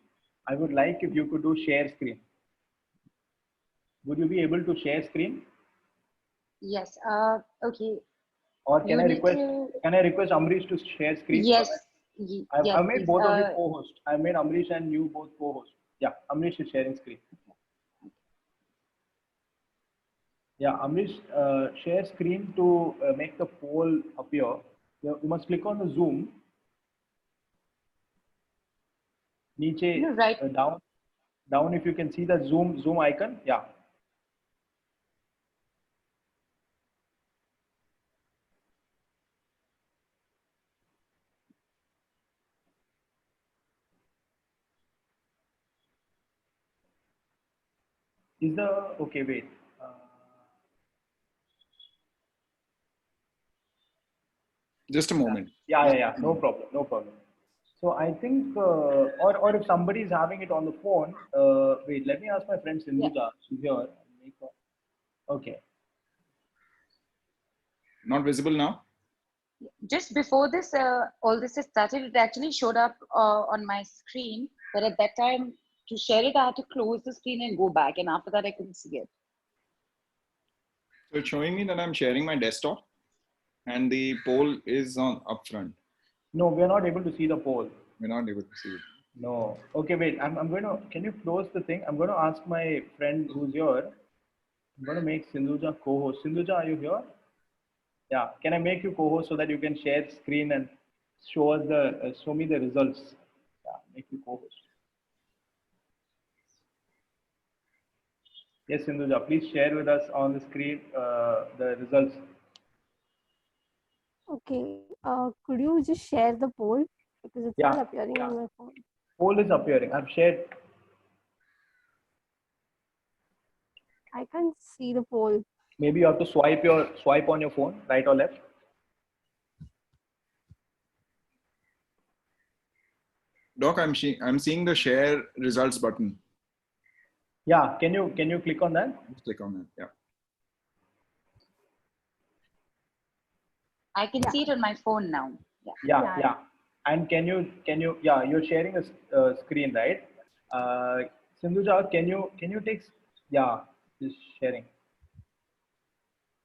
I would like if you could do share screen. Would you be able to share screen? Yes. Okay. Or You need to. can I request Amrish to share screen so Yes. that Yes, I've made please. both of you co-host. I made Amrish and you both co-host. Yeah, Amrish is sharing screen. Yeah, Amrish, share screen to make the poll appear. You must click on the Zoom. Niche, Right. down if you can see the Zoom icon. Yeah. Is the okay? Wait. Uh, Just a moment. Yeah. No problem. No problem. So I think, or if somebody is having it on the phone, wait, let me ask my friend Yeah. Sindhuja. She's here. Okay. Not visible now? Just before this, all this is started, it actually showed up on my screen. But at that time, to share it, I had to close the screen and go back. And after that, I couldn't see it. So it's showing me that I'm sharing my desktop and the poll is on up front. No, we are not able to see the poll. We're not able to see it. No. Okay, wait. I'm going to, can you close the thing? I'm going to ask my friend who's here. I'm going to make Sindhuja co-host. Sindhuja, are you here? Yeah. Can I make you co-host so that you can share screen and show us the, show me the results? Yeah, make you co-host. Yes, Sindhuja, please share with us on the screen the results. Okay, could you just share the poll because it's Yeah, not appearing on my phone. Poll is appearing. I've shared. I can't see the poll. Maybe you have to swipe on your phone, right or left. Doc, I'm seeing the share results button. Yeah, can you click on that? Just click on it. Yeah. I can see it on my phone now. Yeah. And can you yeah, you're sharing a screen, right? Sindhuja, can you take, yeah, just sharing.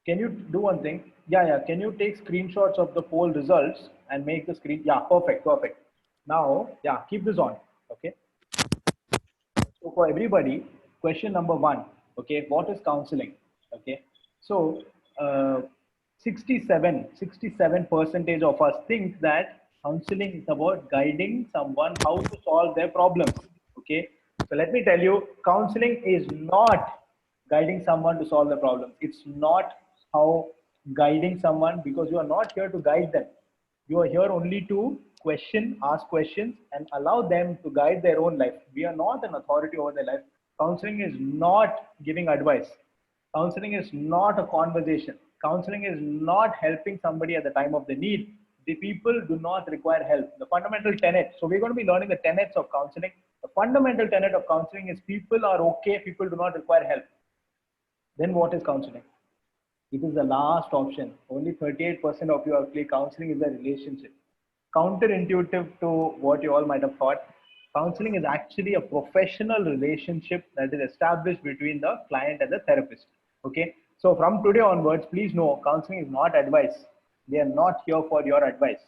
Can you do one thing? Yeah. Can you take screenshots of the poll results and make the screen? Yeah, perfect. Now, yeah, keep this on. Okay. So for everybody, question number 1. Okay, what is counseling? Okay. So 67% of us think that counseling is about guiding someone how to solve their problems. Okay. So let me tell you, counseling is not guiding someone to solve the problem. It's not how guiding someone, because you are not here to guide them. You are here only to ask questions, and allow them to guide their own life. We are not an authority over their life. Counseling is not giving advice. Counseling is not a conversation. Counseling is not helping somebody at the time of the need. The people do not require help. The fundamental tenet. So we're going to be learning the tenets of counseling. The fundamental tenet of counseling is people are okay. People do not require help. Then what is counseling? It is the last option. Only 38% of you have clicked counseling is a relationship. Counterintuitive to what you all might have thought, counseling is actually a professional relationship that is established between the client and the therapist. Okay. So from today onwards, please know counseling is not advice. They are not here for your advice.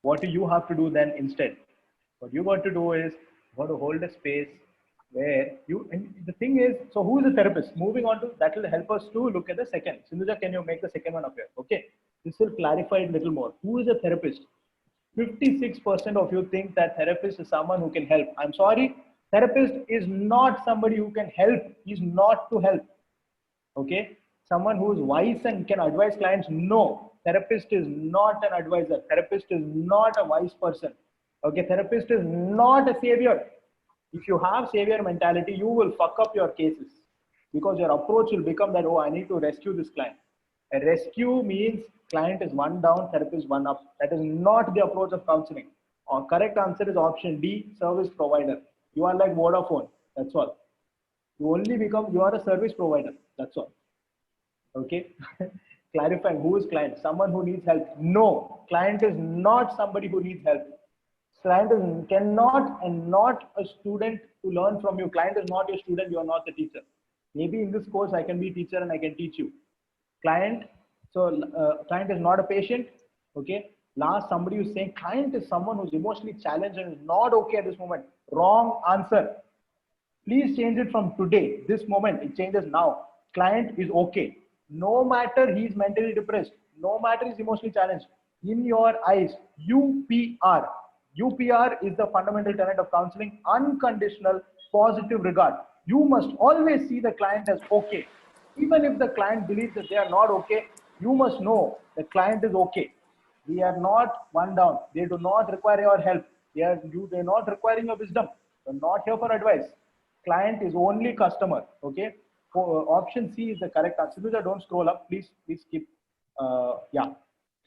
What do you have to do then instead? What you got to do is you got to hold a space where you, and the thing is, so who is the therapist? Moving on to that will help us to look at the second. Sindhuja, can you make the second one appear? Okay. This will clarify it a little more. Who is a therapist? 56% of you think that therapist is someone who can help. I'm sorry. Therapist is not somebody who can help. He's not to help. Okay. Someone who is wise and can advise clients. No. Therapist is not an advisor. Therapist is not a wise person. Okay. Therapist is not a savior. If you have savior mentality, you will fuck up your cases, because your approach will become that, oh, I need to rescue this client. A rescue means client is one down, therapist one up. That is not the approach of counseling. Our correct answer is option D, service provider. You are like Vodafone. That's all. You only become, you are a service provider. That's all. Okay. Clarifying, who is client? Someone who needs help. No, client is not somebody who needs help. Client is, cannot and not a student to learn from you. Client is not your student. You are not the teacher. Maybe in this course I can be teacher and I can teach you. Client, so client is not a patient. Okay. Last, somebody is saying client is someone who's emotionally challenged and is not okay at this moment. Wrong answer. Please change it from today, this moment. It changes now. Client is okay. No matter he's mentally depressed, no matter he's emotionally challenged. In your eyes, UPR. UPR is the fundamental tenet of counseling, unconditional positive regard. You must always see the client as okay. Even if the client believes that they are not okay, you must know the client is okay. We are not one down. They do not require your help. They're not requiring your wisdom. They're not here for advice. Client is only customer. Okay. Option C is the correct answer. Don't scroll up. Please skip. Yeah.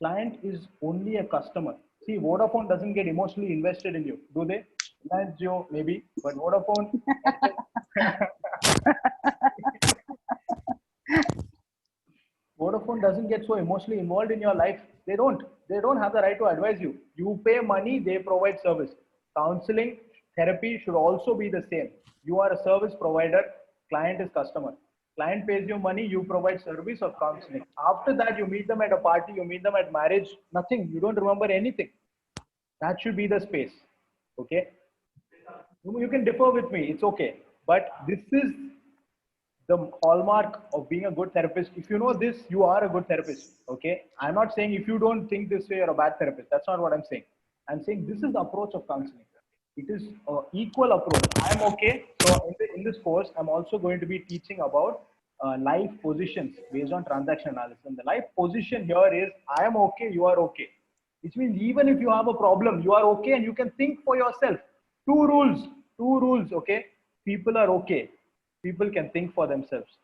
Client is only a customer. See, Vodafone doesn't get emotionally invested in you, do they? Reliance Jio, maybe, but Vodafone. Vodafone doesn't get so emotionally involved in your life. They don't. They don't have the right to advise you. You pay money, they provide service. Counseling, therapy should also be the same. You are a service provider, client is customer. Client pays you money, you provide service of counseling. After that, you meet them at a party, you meet them at marriage, nothing. You don't remember anything. That should be the space. Okay. You can differ with me, it's okay. But this is the hallmark of being a good therapist. If you know this, you are a good therapist. Okay. I'm not saying if you don't think this way, you're a bad therapist. That's not what I'm saying. I'm saying this is the approach of counseling. It is an equal approach. I'm okay. So in this course, I'm also going to be teaching about life positions based on transaction analysis. And the life position here is I am okay, you are okay. Which means even if you have a problem, you are okay and you can think for yourself. Two rules, okay? People are okay. People can think for themselves.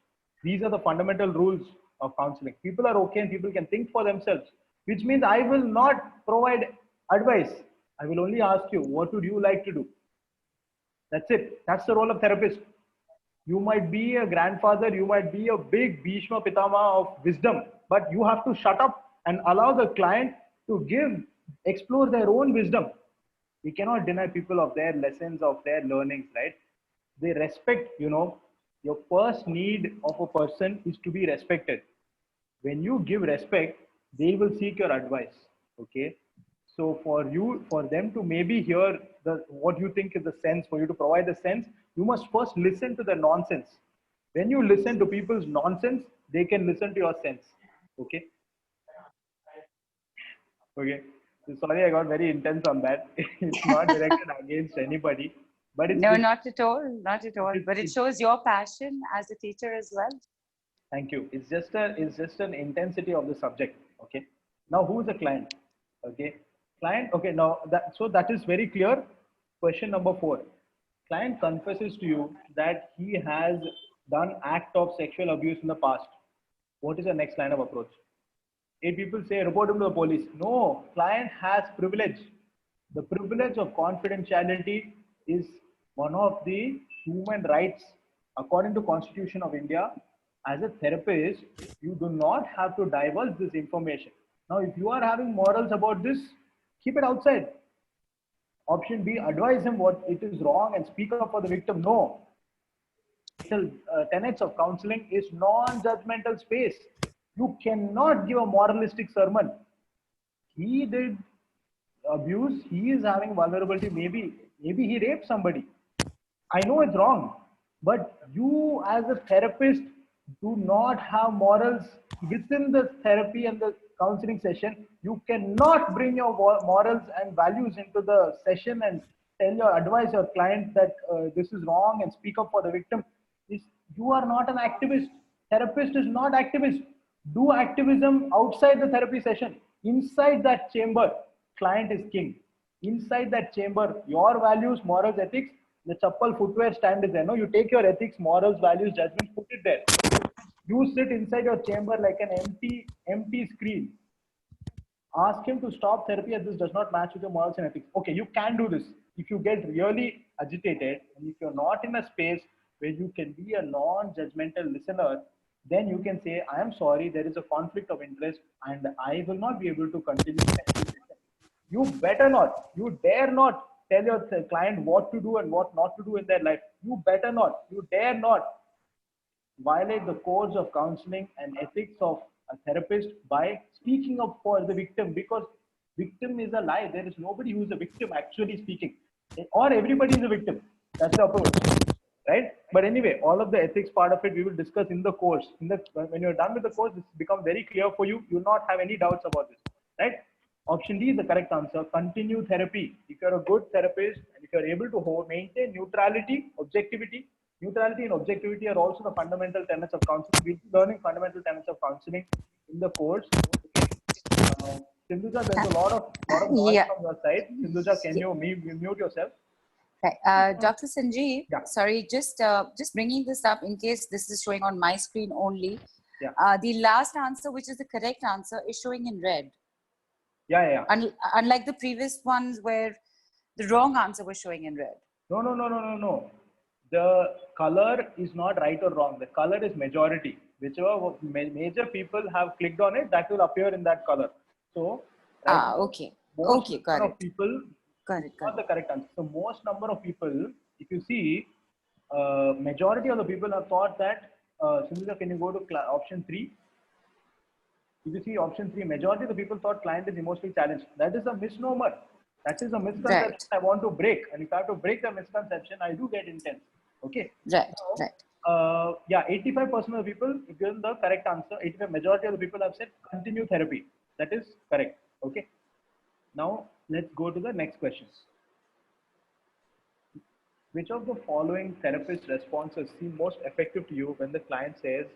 These are the fundamental rules of counseling. People are okay and people can think for themselves, which means I will not provide advice. I will only ask you, what would you like to do? That's it. That's the role of therapist. You might be a grandfather, you might be a big Bhishma Pitama of wisdom, but you have to shut up and allow the client to explore their own wisdom. We cannot deny people of their lessons, of their learnings, right? They respect, your first need of a person is to be respected. When you give respect, they will seek your advice. Okay. So for them to maybe hear what you think is the sense, for you to provide the sense, you must first listen to the nonsense. When you listen to people's nonsense, they can listen to your sense. Okay. Okay. So sorry, I got very intense on that. It's not directed against anybody, but it's no, not at all, not at all. But it shows your passion as a teacher as well. Thank you. It's just an intensity of the subject. Okay. Now, who is the client? Okay. Client. Okay. Now that is very clear. Question number 4. Client confesses to you that he has done act of sexual abuse in the past. What is the next line of approach? 8 people say report him to the police. No, client has privilege. The privilege of confidentiality is one of the human rights according to Constitution of India. As a therapist, you do not have to divulge this information. Now, if you are having morals about this, keep it outside. Option B, advise him what it is wrong and speak up for the victim. No. Tenets of counseling is non-judgmental space. You cannot give a moralistic sermon. He did abuse. He is having vulnerability. Maybe he raped somebody. I know it's wrong, but you as a therapist do not have morals within the therapy and the counseling session. You cannot bring your morals and values into the session and advise your client that this is wrong and speak up for the victim. You are not an activist. Therapist is not activist. Do activism outside the therapy session. Inside that chamber, client is king. Inside that chamber, your values, morals, ethics, the chappal footwear stand is there. No, you take your ethics, morals, values, judgments, put it there. You sit inside your chamber like an empty screen. Ask him to stop therapy as this does not match with your morals and ethics. Okay, you can do this. If you get really agitated and if you're not in a space where you can be a non-judgmental listener, then you can say, I am sorry, there is a conflict of interest and I will not be able to continue. You better not, you dare not tell your client what to do and what not to do in their life. You better not, you dare not violate the codes of counseling and ethics of a therapist by speaking up for the victim, because victim is a lie. There is nobody who is a victim actually speaking, or everybody is a victim. That's the approach, right? But anyway, all of the ethics part of it we will discuss in the course. When you're done with the course, this becomes very clear for you. You will not have any doubts about this, right? Option D is the correct answer. Continue therapy. If you're a good therapist and if you're able to maintain neutrality, objectivity. Neutrality and objectivity are also the fundamental tenets of counseling. We'll be learning fundamental tenets of counseling in the course. Sindhuja, there's a lot of noise from your side. Sindhuja, can you mute yourself? Okay. Dr. Sanjeev, sorry, just bringing this up in case this is showing on my screen only. Yeah. The last answer, which is the correct answer, is showing in red. Yeah. Unlike the previous ones where the wrong answer was showing in red. No. The color is not right or wrong. The color is majority. Whichever major people have clicked on it, that will appear in that color. So, right now, Okay. most Okay, got number of it. people, Got it. not the correct answer. So, most number of people, if you see, majority of the people have thought that, Sindhuja, can you go to option 3? If you see option 3, majority of the people thought client is emotionally challenged. That is a misnomer. That is a misconception Right. I want to break. And if I have to break the misconception, I do get intense. Okay. Right. Now, Right. yeah, 85% of the people given the correct answer. 85 majority of the people have said continue therapy. That is correct. Okay. Now let's go to the next question. Which of the following therapist responses seem most effective to you when the client says,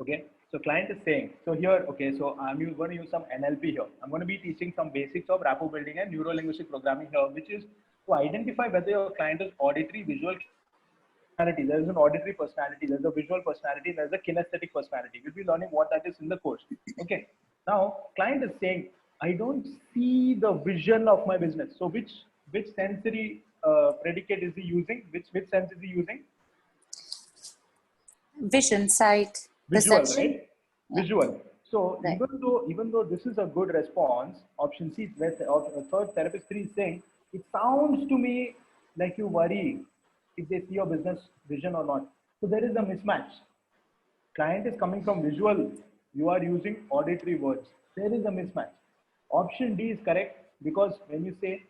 okay, so client is saying, so here, okay, so I'm going to use some NLP here. I'm going to be teaching some basics of rapport building and neuro-linguistic programming here, which is to identify whether your client is auditory, visual personality. There is an auditory personality, there's a visual personality, there's a kinesthetic personality. We'll be learning what that is in the course. Okay. Now, client is saying, I don't see the vision of my business. So which sensory predicate is he using? Which sense is he using? Vision, sight, Visual, perception. right? Visual. So Right. even though this is a good response, option C, third therapist 3 is saying, it sounds to me like you worry if they see your business vision or not. So there is a mismatch. Client is coming from visual, you are using auditory words. There is a mismatch. Option D is correct because when you say,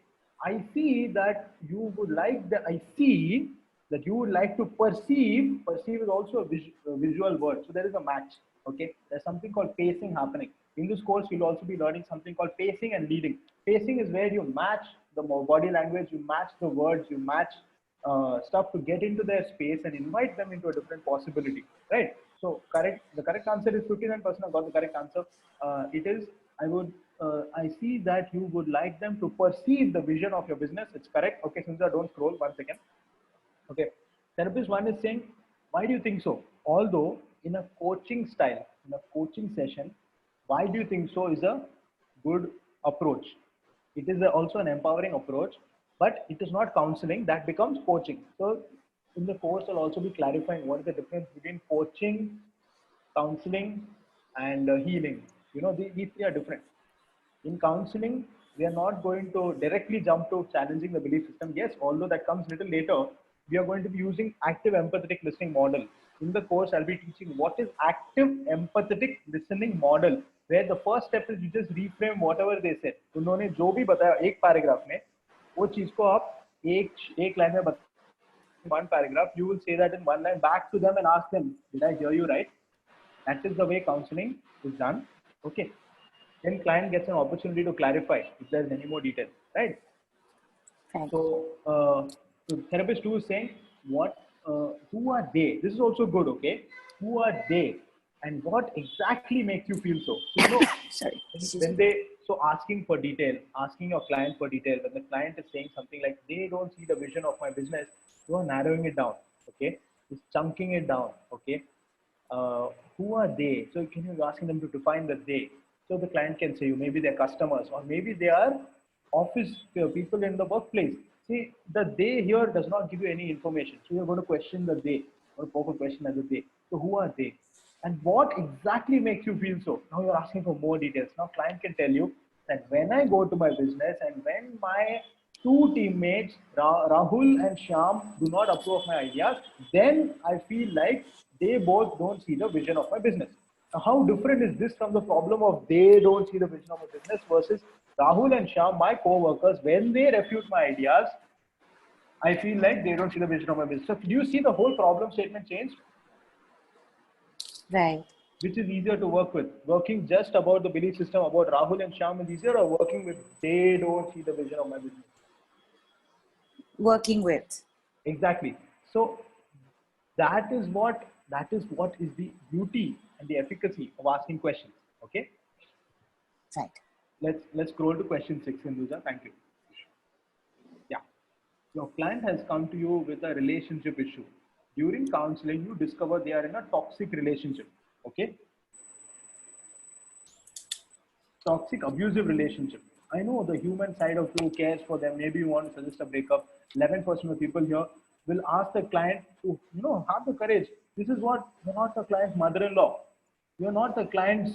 I see that you would like the, I see that you would like to perceive, perceive is also a visual word. So there is a match. Okay. There's something called pacing happening. In this course, you'll also be learning something called pacing and leading. Pacing is where you match the body language, you match the words, you match stuff to get into their space and invite them into a different possibility, right? So correct. The correct answer is 59% have got the correct answer. It is, I see that you would like them to perceive the vision of your business. It's correct. Okay, Sunza, don't scroll 1 second. Okay. Therapist 1 is saying, why do you think so? Although in a coaching style, in a coaching session, why do you think so is a good approach. It is also an empowering approach, but it is not counseling. That becomes coaching. So in the course, I'll also be clarifying what is the difference between coaching, counseling, and healing. You know, these three are different. In counseling, we are not going to directly jump to challenging the belief system. Yes, although that comes a little later, we are going to be using active empathetic listening model. In the course, I'll be teaching what is active empathetic listening model, where the first step is you just reframe whatever they said. उन्होंने जो भी बताया एक paragraph में, वो चीज को आप एक लाइन में बता, one paragraph, you will say that in one line back to them and ask them, did I hear you right? That is the way counseling is done. Okay. Then client gets an opportunity to clarify if there's any more detail, right? Right. So therapist 2 is saying, who are they? This is also good, okay? Who are they? And what exactly makes you feel so? So, you know, Sorry. so asking for detail, asking your client for detail, when the client is saying something like, they don't see the vision of my business, you are narrowing it down, okay? It's chunking it down, okay? Who are they? So can you asking them to define the they? So the client can say, maybe they're customers, or maybe they are office people in the workplace. See, the they here does not give you any information. So you're going to question the they, or poke a question as a they. So who are they? And what exactly makes you feel so? Now you're asking for more details. Now client can tell you that when I go to my business and when my two teammates, Rahul and Shyam, do not approve of my ideas, then I feel like they both don't see the vision of my business. Now, how different is this from the problem of they don't see the vision of my business versus Rahul and Shyam, my co-workers, when they refute my ideas, I feel like they don't see the vision of my business. So do you see the whole problem statement changed? Right. Which is easier to work with? Working just about the belief system about Rahul and Shyam is easier, or working with they don't see the vision of my business? Working with. Exactly. So that is what is the beauty and the efficacy of asking questions. Okay. Right. Let's scroll to question 6, Hinduja. Thank you. Yeah. Your client has come to you with a relationship issue. During counseling, you discover they are in a toxic relationship. Okay. toxic abusive relationship. I know the human side of you cares for them. Maybe you want to suggest a breakup. 11% of people here will ask the client to, have the courage. This is what, you're not the client's mother-in-law. You're not the client's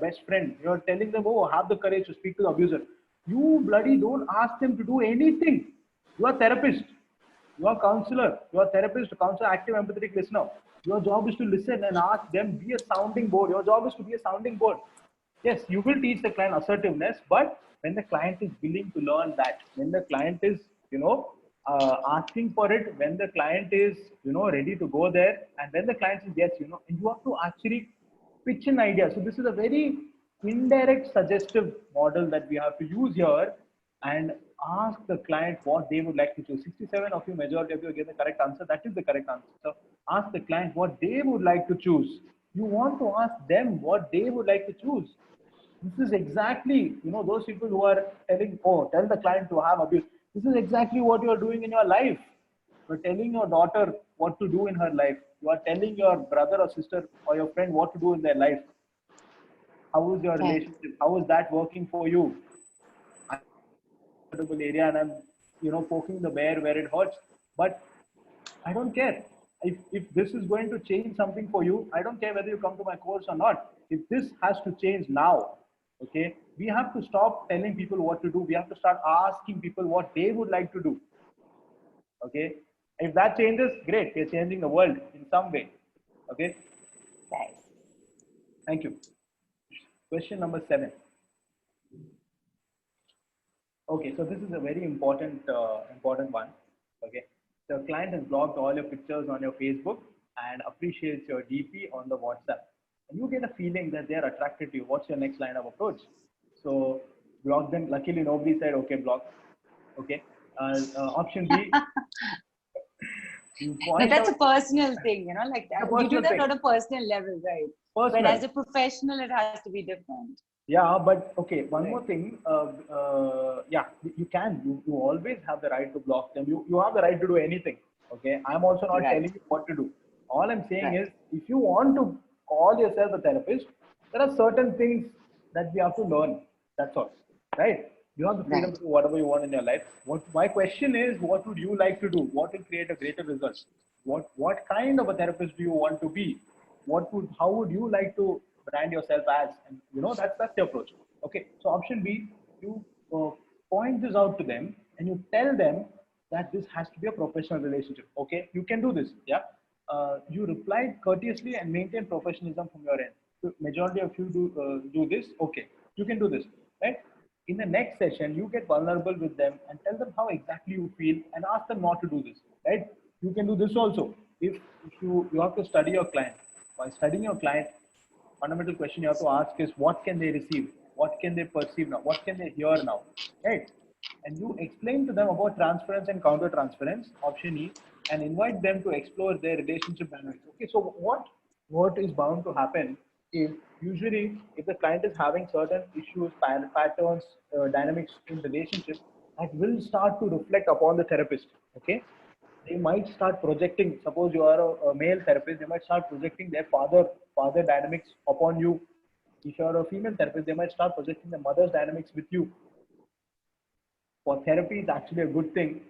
best friend. You're telling them, oh, have the courage to speak to the abuser. You bloody don't ask them to do anything. You are a therapist. You are a counselor. You are a therapist, counselor, active, empathetic listener. Your job is to listen and ask them, be a sounding board. Your job is to be a sounding board. Yes, you will teach the client assertiveness, but when the client is willing to learn that, when the client is, asking for it, when the client is, ready to go there, and when the client says yes, and you have to actually pitch an idea. So this is a very indirect suggestive model that we have to use here and ask the client what they would like to choose. 67 of you, majority of you get the correct answer. That is the correct answer. So ask the client what they would like to choose. You want to ask them what they would like to choose. This is exactly, those people who are telling, oh, tell the client to have abuse. This is exactly what you are doing in your life. You're telling your daughter what to do in her life. You are telling your brother or sister or your friend what to do in their life. How is your relationship? How is that working for you? Area and I'm poking the bear where it hurts, but I don't care if this is going to change something for you. I don't care whether you come to my course or not. If this has to change now, okay, we have to stop telling people what to do. We have to start asking people what they would like to do. Okay, if that changes, great, we're changing the world in some way. Okay, thank you. Question number 7. Okay, so this is a very important one. Okay, the client has blocked all your pictures on your Facebook and appreciates your DP on the WhatsApp. And you get a feeling that they're attracted to you. What's your next line of approach? So block them. Luckily, nobody said, okay, block. Okay. Option B. No, that's a personal thing, like that. You do that on a personal level, right? But as a professional, it has to be different. Yeah, but okay, one more thing. Yeah, you can. You always have the right to block them. You have the right to do anything. Okay, I'm also not telling you what to do. All I'm saying is, if you want to call yourself a therapist, there are certain things that we have to learn. That's all, right? You have the freedom to do whatever you want in your life. My question is, what would you like to do? What will create a greater result? What kind of a therapist do you want to be? How would you like to brand yourself as? And that's the approach. Okay, so option B, you point this out to them and you tell them that this has to be a professional relationship. Okay, you can do this. Yeah, you replied courteously and maintain professionalism from your end. So majority of you do this. Okay, you can do this, right? In the next session, you get vulnerable with them and tell them how exactly you feel and ask them not to do this, right? You can do this also. If you have to study your client. By studying your client, fundamental question you have to ask is, what can they receive? What can they perceive now? What can they hear now? Right? And you explain to them about transference and counter transference, option E, and invite them to explore their relationship dynamics. Okay, so what is bound to happen is, usually if the client is having certain issues, patterns, dynamics in relationship, that will start to reflect upon the therapist. Okay, they might start projecting. Suppose you are a male therapist, they might start projecting their father dynamics upon you. If you are a female therapist, they might start projecting the mother's dynamics with you. For therapy, it's actually a good thing,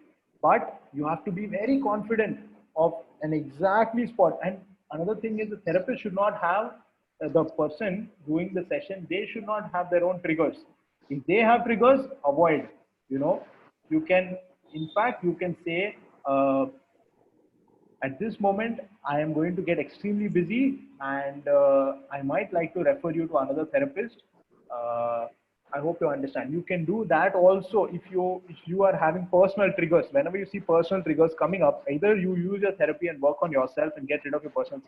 but you have to be very confident of an exactly spot. And another thing is, the therapist should not have the person doing the session, they should not have their own triggers. If they have triggers, avoid. You can, in fact, you can say, at this moment, I am going to get extremely busy and I might like to refer you to another therapist. I hope you understand. You can do that also if you are having personal triggers. Whenever you see personal triggers coming up, either you use your therapy and work on yourself and get rid of your personal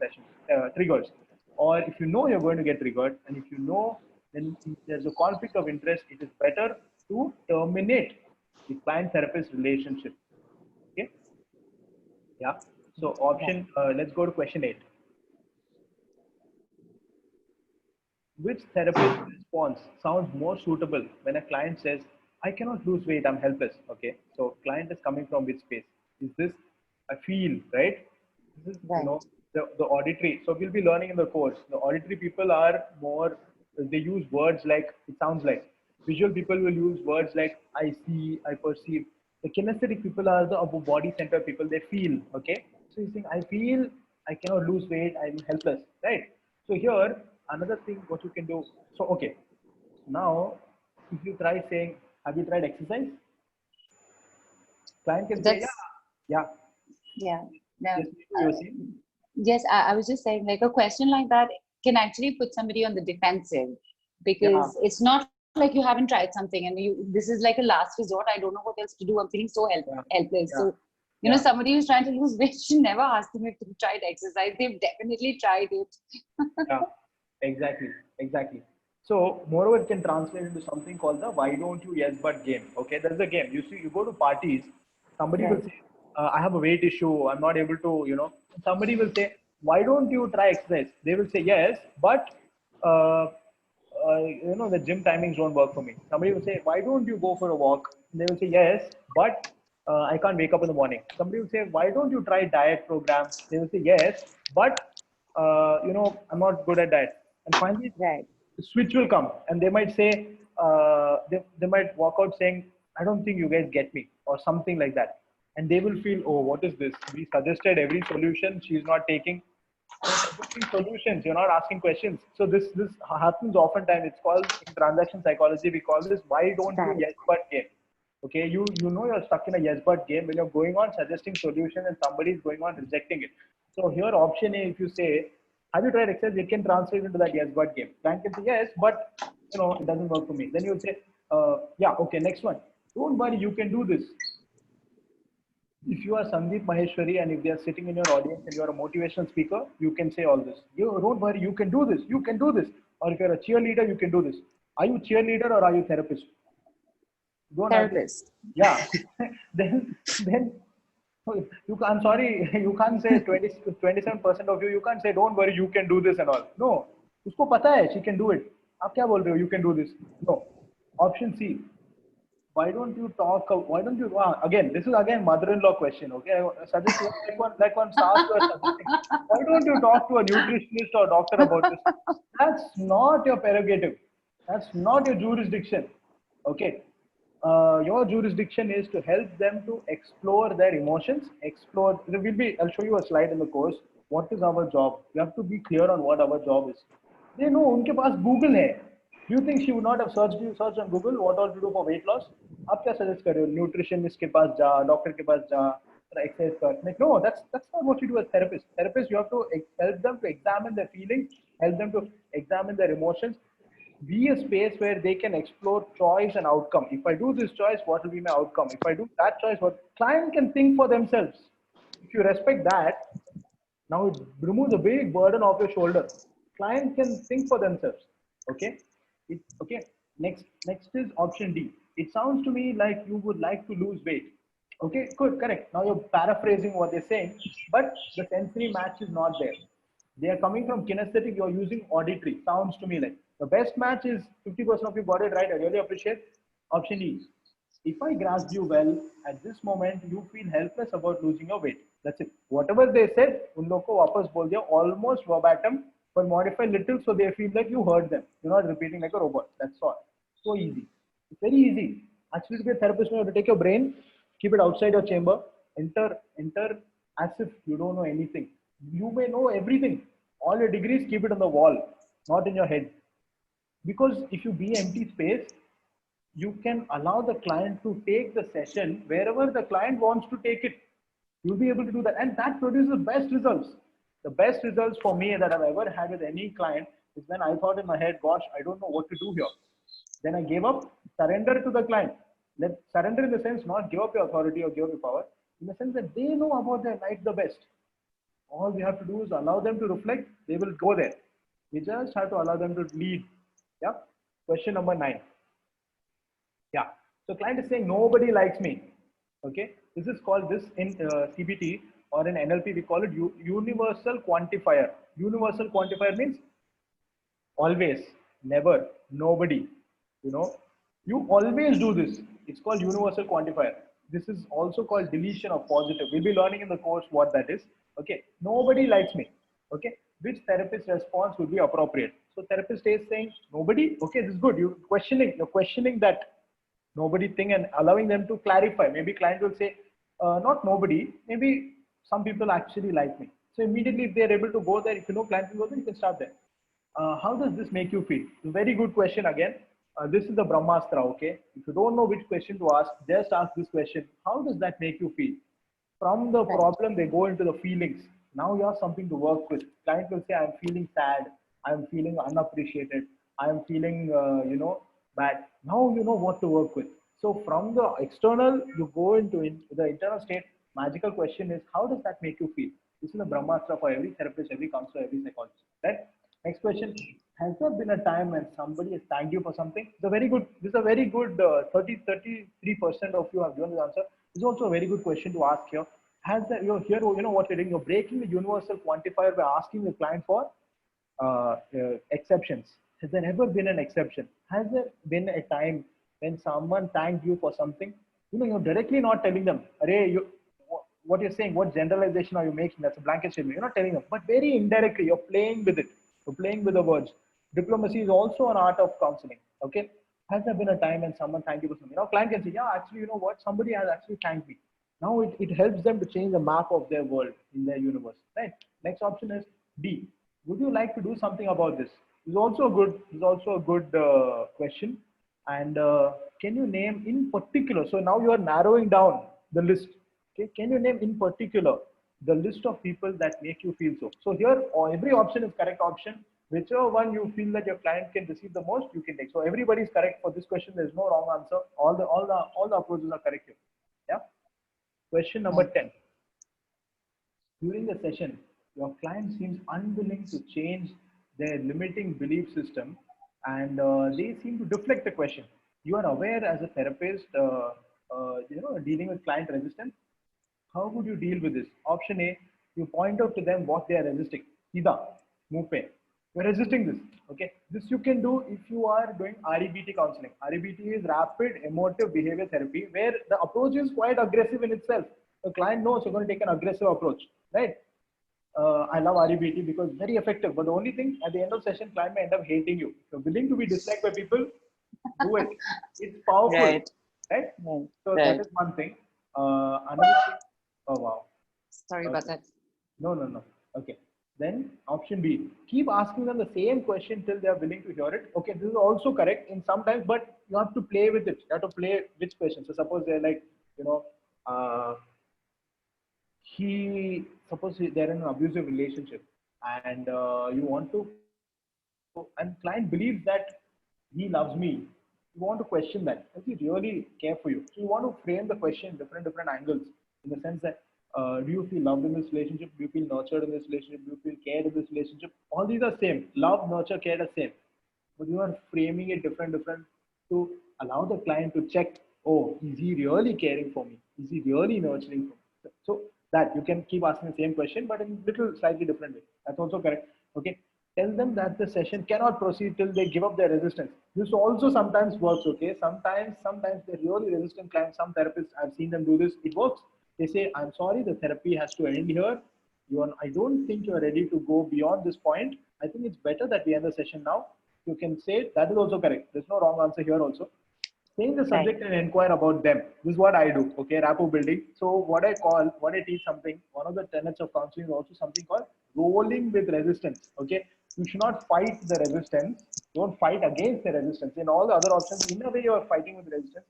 triggers. Or if you know you're going to get triggered, and if you know then there's a conflict of interest, it is better to terminate the client-therapist relationship. Okay? Yeah. So option, let's go to question 8. Which therapist response sounds more suitable when a client says, I cannot lose weight, I'm helpless? Okay. So client is coming from which space? Is this, I feel, right? This is, the auditory. So we'll be learning in the course. The auditory people are more they use words like, it sounds like. Visual people will use words like I see, I perceive. The kinesthetic people are the body center people. They feel. Okay. So you think I feel I cannot lose weight. I'm helpless. Right. So here another thing what you can do. So okay. Now if you try saying, have you tried exercise? Client can say, That's yeah. yeah. No, Yes, you see. yes, I was just saying, like a question like that can actually put somebody on the defensive Yeah. because it's not like you haven't tried something and this is like a last resort. I don't know what else to do. I'm feeling so Yeah. helpless. Yeah. So, Yeah. somebody who's trying to lose weight should never ask them if they've tried exercise. They've definitely tried it. Yeah, exactly, exactly. So, moreover, it can translate into something called the "Why don't you yes but" game. Okay, there's a game. You see, you go to parties, somebody will Right. say, "I have a weight issue. I'm not able to," Somebody will say, "Why don't you try exercise?" They will say, "Yes, but uh, the gym timings don't work for me." Somebody will say, "Why don't you go for a walk?" And they will say, "Yes, but I can't wake up in the morning." Somebody will say, "Why don't you try diet program?" They will say, "Yes, but I'm not good at diet." And finally, Right. the switch will come, and they might say, they might walk out saying, "I don't think you guys get me," or something like that. And they will feel, "Oh, what is this? We suggested every solution. She's not taking." You're suggesting solutions. You're not asking questions. So this happens oftentimes. It's called, in transaction psychology, we call this "why don't you Right. yes but" game. Okay, you know you're stuck in a yes but game when you're going on suggesting solution and somebody is going on rejecting it. So here option A, if you say, have you tried Excel, it can translate into that yes but game. Client can say yes, but it doesn't work for me. Then you'll say, yeah, okay, next one. Don't worry, you can do this. If you are Sandeep Maheshwari and if they are sitting in your audience and you are a motivational speaker, you can say all this. You don't worry, you can do this. You can do this. Or if you're a cheerleader, you can do this. Are you cheerleader or are you therapist? Don't have this. Therapist. Yeah. then I'm sorry, you can't say 27% of you. You can't say don't worry, you can do this and all. No, उसको पता है she can do it. आप क्या बोल रहे हो? You can do this. No. Option C. Why don't you again, this is again mother-in-law question, okay? I suggest you like one staff you are suggesting, why don't you talk to a nutritionist or doctor about this? That's not your prerogative. That's not your jurisdiction. Okay. Your jurisdiction is to help them to explore their emotions, I'll show you a slide in the course. What is our job? You have to be clear on what our job is. They know, उनके पास Google है. Do you think she would not have searched on Google what all to do for weight loss? आप क्या suggest कर रहे हो? Nutritionist के पास जा, doctor के पास जा, exercise कर. Like, no, that's not what you do as therapist. Therapist, you have to help them to examine their feelings, help them to examine their emotions, be a space where they can explore choice and outcome. If I do this choice, what will be my outcome? If I do that choice, what client can think for themselves. If you respect that, now it removes a big burden off your shoulder. Client can think for themselves. Okay. Okay. Next is option D. It sounds to me like you would like to lose weight. Okay, good, correct. Now you're paraphrasing what they're saying, but the sensory match is not there. They are coming from kinesthetic, you're using auditory. Sounds to me like the best match is 50% of you got it right. I really appreciate. Option E. If I grasp you well, at this moment, you feel helpless about losing your weight. That's it. Whatever they said, उन लोगों को वापस बोल दिया almost verbatim, but modify little so they feel like you heard them. You're not repeating like a robot. That's all. So easy. It's very easy. Actually, to be a therapist, you have to take your brain, keep it outside your chamber, enter as if you don't know anything. You may know everything. All your degrees, keep it on the wall, not in your head. Because if you be empty space, you can allow the client to take the session wherever the client wants to take it. You'll be able to do that. And that produces the best results. The best results for me that I've ever had with any client is when I thought in my head, gosh, I don't know what to do here. Then I gave up, surrender to the client. Let surrender in the sense, not give up your authority or give up your power, in the sense that they know about their life the best. All we have to do is allow them to reflect, they will go there. We just have to allow them to lead. Yeah. Question number 9. Yeah. So client is saying nobody likes me. Okay. This is called this in CBT or in NLP, we call it universal quantifier. Universal quantifier means always, never, nobody. You always do this. It's called universal quantifier. This is also called deletion of positive. We'll be learning in the course what that is. Okay. Nobody likes me. Okay. Which therapist response would be appropriate? So therapist is saying nobody. Okay, this is good. You're questioning that nobody thing and allowing them to clarify. Maybe client will say, not nobody, maybe some people actually like me. So immediately if they're able to go there, if you know client will go there, you can start there. How does this make you feel? Very good question again. This is the Brahmastra, okay? If you don't know which question to ask, just ask this question. How does that make you feel? From the problem, they go into the feelings. Now you have something to work with. Client will say, I'm feeling sad. I'm feeling unappreciated. I'm feeling, bad. Now you know what to work with. So from the external, you go into the internal state. Magical question is, how does that make you feel? This is a Brahmastra for every therapist, every counselor, every psychologist, right? Next question. Has there been a time when somebody has thanked you for something? It's a very good, this is a very good 33% of you have given the answer. This is also a very good question to ask here. Has there, you're here, you know what you're doing? You're breaking the universal quantifier by asking the client for exceptions. Has there ever been an exception? Has there been a time when someone thanked you for something? You know, you're directly not telling them, Arey, what you're saying, what generalization are you making? That's a blanket statement. You're not telling them, but very indirectly, you're playing with it. You're playing with the words. Diplomacy is also an art of counseling. Okay. Has there been a time when someone thanked you for something? Now, client can say, yeah, actually, you know what? Somebody has actually thanked me. Now it helps them to change the map of their world in their universe. Right. Next option is D. Would you like to do something about this? Is also a good question. And can you name in particular? So now you are narrowing down the list. Okay, can you name in particular the list of people that make you feel so? So here, every option is correct option. Whichever one you feel that your client can receive the most, you can take. So everybody is correct for this question. There's no wrong answer. All the approaches are correct here. Yeah. Question number 10. During the session, your client seems unwilling to change their limiting belief system, and they seem to deflect the question. You are aware as a therapist, dealing with client resistance. How would you deal with this? Option A, you point out to them what they are resisting. Ida, Mupe. You're resisting this. Okay. This you can do if you are doing REBT counseling. REBT is rapid emotive behavior therapy, where the approach is quite aggressive in itself. The client knows you're going to take an aggressive approach, right? I love REBT because it's very effective. But the only thing at the end of session, client may end up hating you. If you're willing to be disliked by people, do it. It's powerful, right? So that is one thing. Another thing. Oh wow. Sorry about that. No. Okay. Then option B, keep asking them the same question till they are willing to hear it. Okay, this is also correct in sometimes, but you have to play with it. You have to play which question. So suppose they're like, suppose they're in an abusive relationship and you want to, and client believes that he loves me. You want to question that. Does he really care for you? So you want to frame the question in different angles, in the sense that do you feel loved in this relationship? Do you feel nurtured in this relationship? Do you feel cared in this relationship? All these are same. Love, nurture, care are same. But you are framing it different to allow the client to check, oh, is he really caring for me? Is he really nurturing for me? So that you can keep asking the same question, but in little slightly different way. That's also correct. Okay. Tell them that the session cannot proceed till they give up their resistance. This also sometimes works. Okay. Sometimes they're really resistant clients. Some therapists, I've seen them do this. It works. They say, I'm sorry, the therapy has to end here. I don't think you're ready to go beyond this point. I think it's better that we end the session now. You can say that is also correct. There's no wrong answer here also. Change the subject and inquire about them. This is what I do. Okay, rapport building. So what I teach something, one of the tenets of counseling is also something called rolling with resistance. Okay, you should not fight the resistance. Don't fight against the resistance. In all the other options, in a way you are fighting with resistance.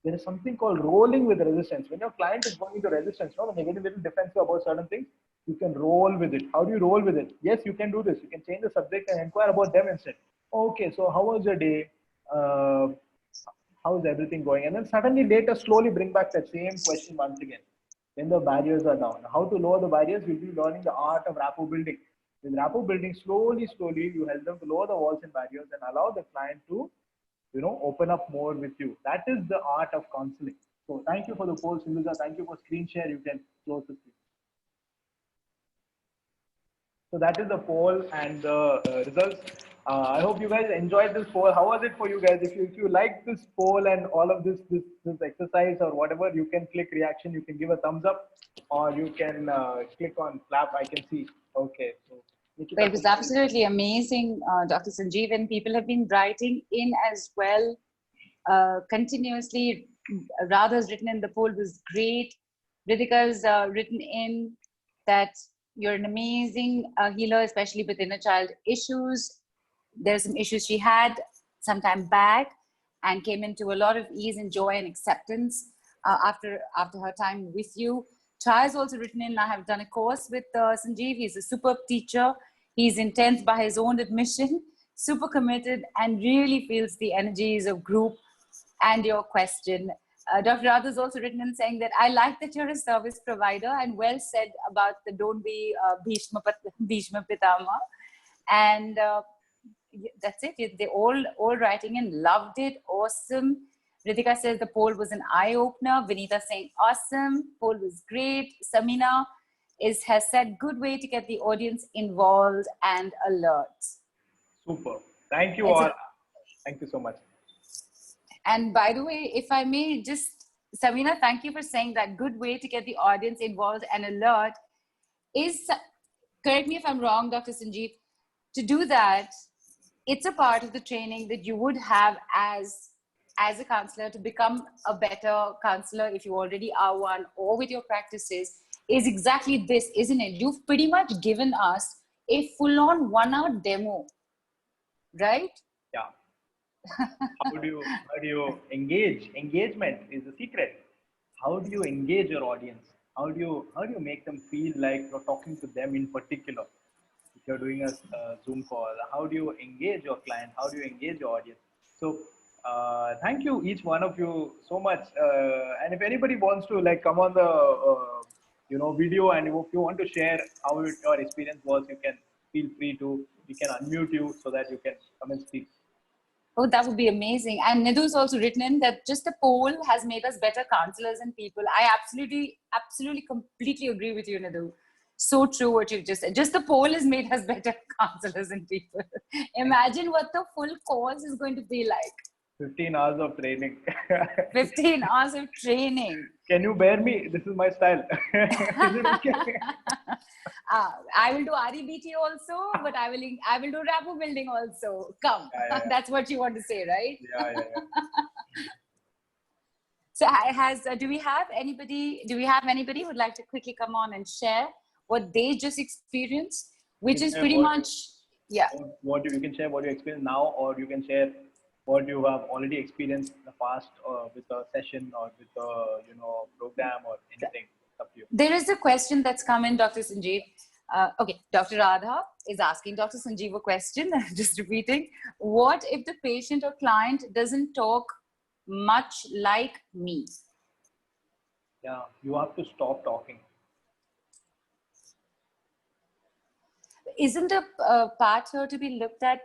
There is something called rolling with resistance. When your client is going into resistance, when they get a little defensive about certain things, you can roll with it. How do you roll with it? Yes, you can do this. You can change the subject and inquire about them instead. Okay, so how was your day? How is everything going? And then suddenly later slowly bring back that same question once again. When the barriers are down. How to lower the barriers? You'll be learning the art of rapport building. With rapport building, slowly, you help them to lower the walls and barriers and allow the client to open up more with you. That is the art of counseling. So thank you for the poll, Sindhuja. Thank you for screen share. You can close the screen. So that is the poll and the results. I hope you guys enjoyed this poll. How was it for you guys? If you like this poll and all of this exercise or whatever, you can click reaction. You can give a thumbs up, or you can click on clap. I can see. Okay. So Nikita, Well, it was absolutely amazing, Dr. Sanjeev, and people have been writing in as well continuously. Radha's written in the poll was great. Ritika written in that you're an amazing healer, especially with inner child issues. There's some issues she had some time back and came into a lot of ease and joy and acceptance after her time with you. Chai has also written in, I have done a course with Sanjeev. He's a superb teacher. He's intense by his own admission, super committed, and really feels the energies of group and your question. Dr. Radha has also written in saying that I like that you're a service provider, and well said about the don't be Bhishma Pitama. And that's it. They all writing in, loved it, awesome. Ritika says the poll was an eye-opener. Vinita saying awesome, poll was great. Samina has said good way to get the audience involved and alert. Super. Thank you all. Thank you so much. And by the way, if I may just, Samina, thank you for saying that good way to get the audience involved and alert is, correct me if I'm wrong, Dr. Sanjeev, to do that, it's a part of the training that you would have as a counselor to become a better counselor if you already are one, or with your practices, is exactly this, isn't it? You've pretty much given us a full-on 1-hour demo, right? Yeah. How do you engage? Engagement is the secret. How do you engage your audience? How do you make them feel like you're talking to them in particular? If you're doing a Zoom call, how do you engage your client? How do you engage your audience? So thank you, each one of you, so much. And if anybody wants to like come on the video, and if you want to share how your experience was, you can feel free to. We can unmute you so that you can come and speak. Oh, that would be amazing. And Nidhu's also written in that just the poll has made us better counselors and people. I absolutely, completely agree with you, Nidhu. So true what you've just said. Just the poll has made us better counselors and people. Imagine what the full course is going to be like. 15 hours of training. 15 hours of training. Can you bear me? This is my style. Is it okay? I will do REBT also, but I will do rapport building also. Come, Yeah. That's what you want to say, right? Yeah. So do we have anybody who would like to quickly come on and share what they just experienced, which is pretty much, yeah. What you can share what you experience now, or you can share what you have already experienced in the past, with a session or with a program or anything. It's up to you. There is a question that's come in, Dr. Sanjeev. Okay, Dr. Radha is asking Dr. Sanjeev a question. Just repeating. What if the patient or client doesn't talk much like me? Yeah, you have to stop talking. Isn't a part here to be looked at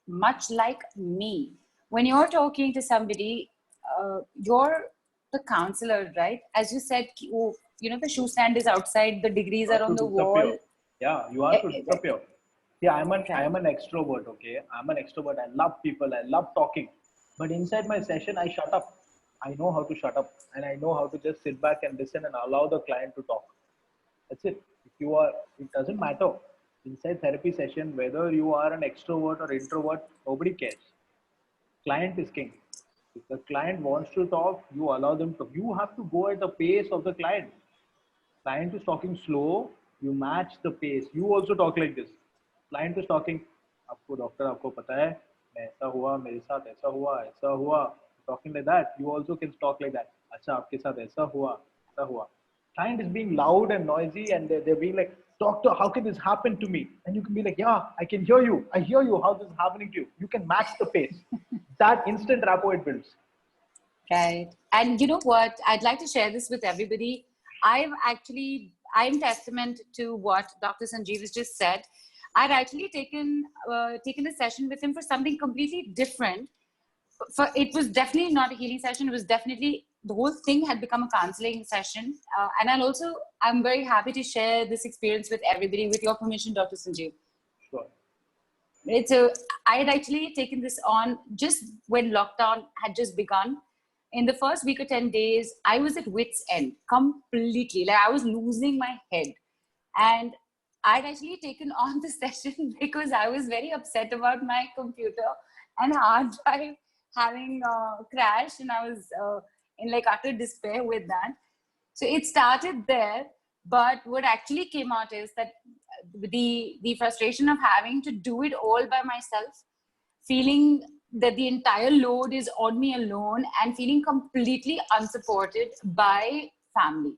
much like me? When you're talking to somebody, you're the counselor, right? As you said, the shoe stand is outside, the degrees are on the wall. Yeah, you have to disappear. Yeah, I am an extrovert, okay? I'm an extrovert. I love people. I love talking. But inside my session, I shut up. I know how to shut up, and I know how to just sit back and listen and allow the client to talk. That's it. It doesn't matter. Inside therapy session, whether you are an extrovert or introvert, nobody cares. Client is king. If the client wants to talk, you allow them to. You have to go at the pace of the client. Client is talking slow, you match the pace. You also talk like this. Client is talking, आपको doctor आपको पता है मैं ऐसा हुआ मेरे साथ ऐसा हुआ talking like that. You also can talk like that. अच्छा आपके साथ ऐसा हुआ. Client is being loud and noisy, and they're being like, doctor, how can this happen to me? And you can be like, yeah, I can hear you. I hear you how this is happening to you. You can match the pace. That instant rapport it builds. Right. And you know what? I'd like to share this with everybody. I'm testament to what Dr. Sanjeev has just said. I'd actually taken a session with him for something completely different. It was definitely not a healing session. It was definitely, the whole thing had become a counseling session. And I'm very happy to share this experience with everybody, with your permission, Dr. Sanjeev. Sure. I had actually taken this on just when lockdown had just begun. In the first week or 10 days, I was at wit's end completely. Like I was losing my head. And I'd actually taken on the session because I was very upset about my computer and hard drive having crashed, and I was in like utter despair with that. So it started there, but what actually came out is that the frustration of having to do it all by myself, feeling that the entire load is on me alone, and feeling completely unsupported by family.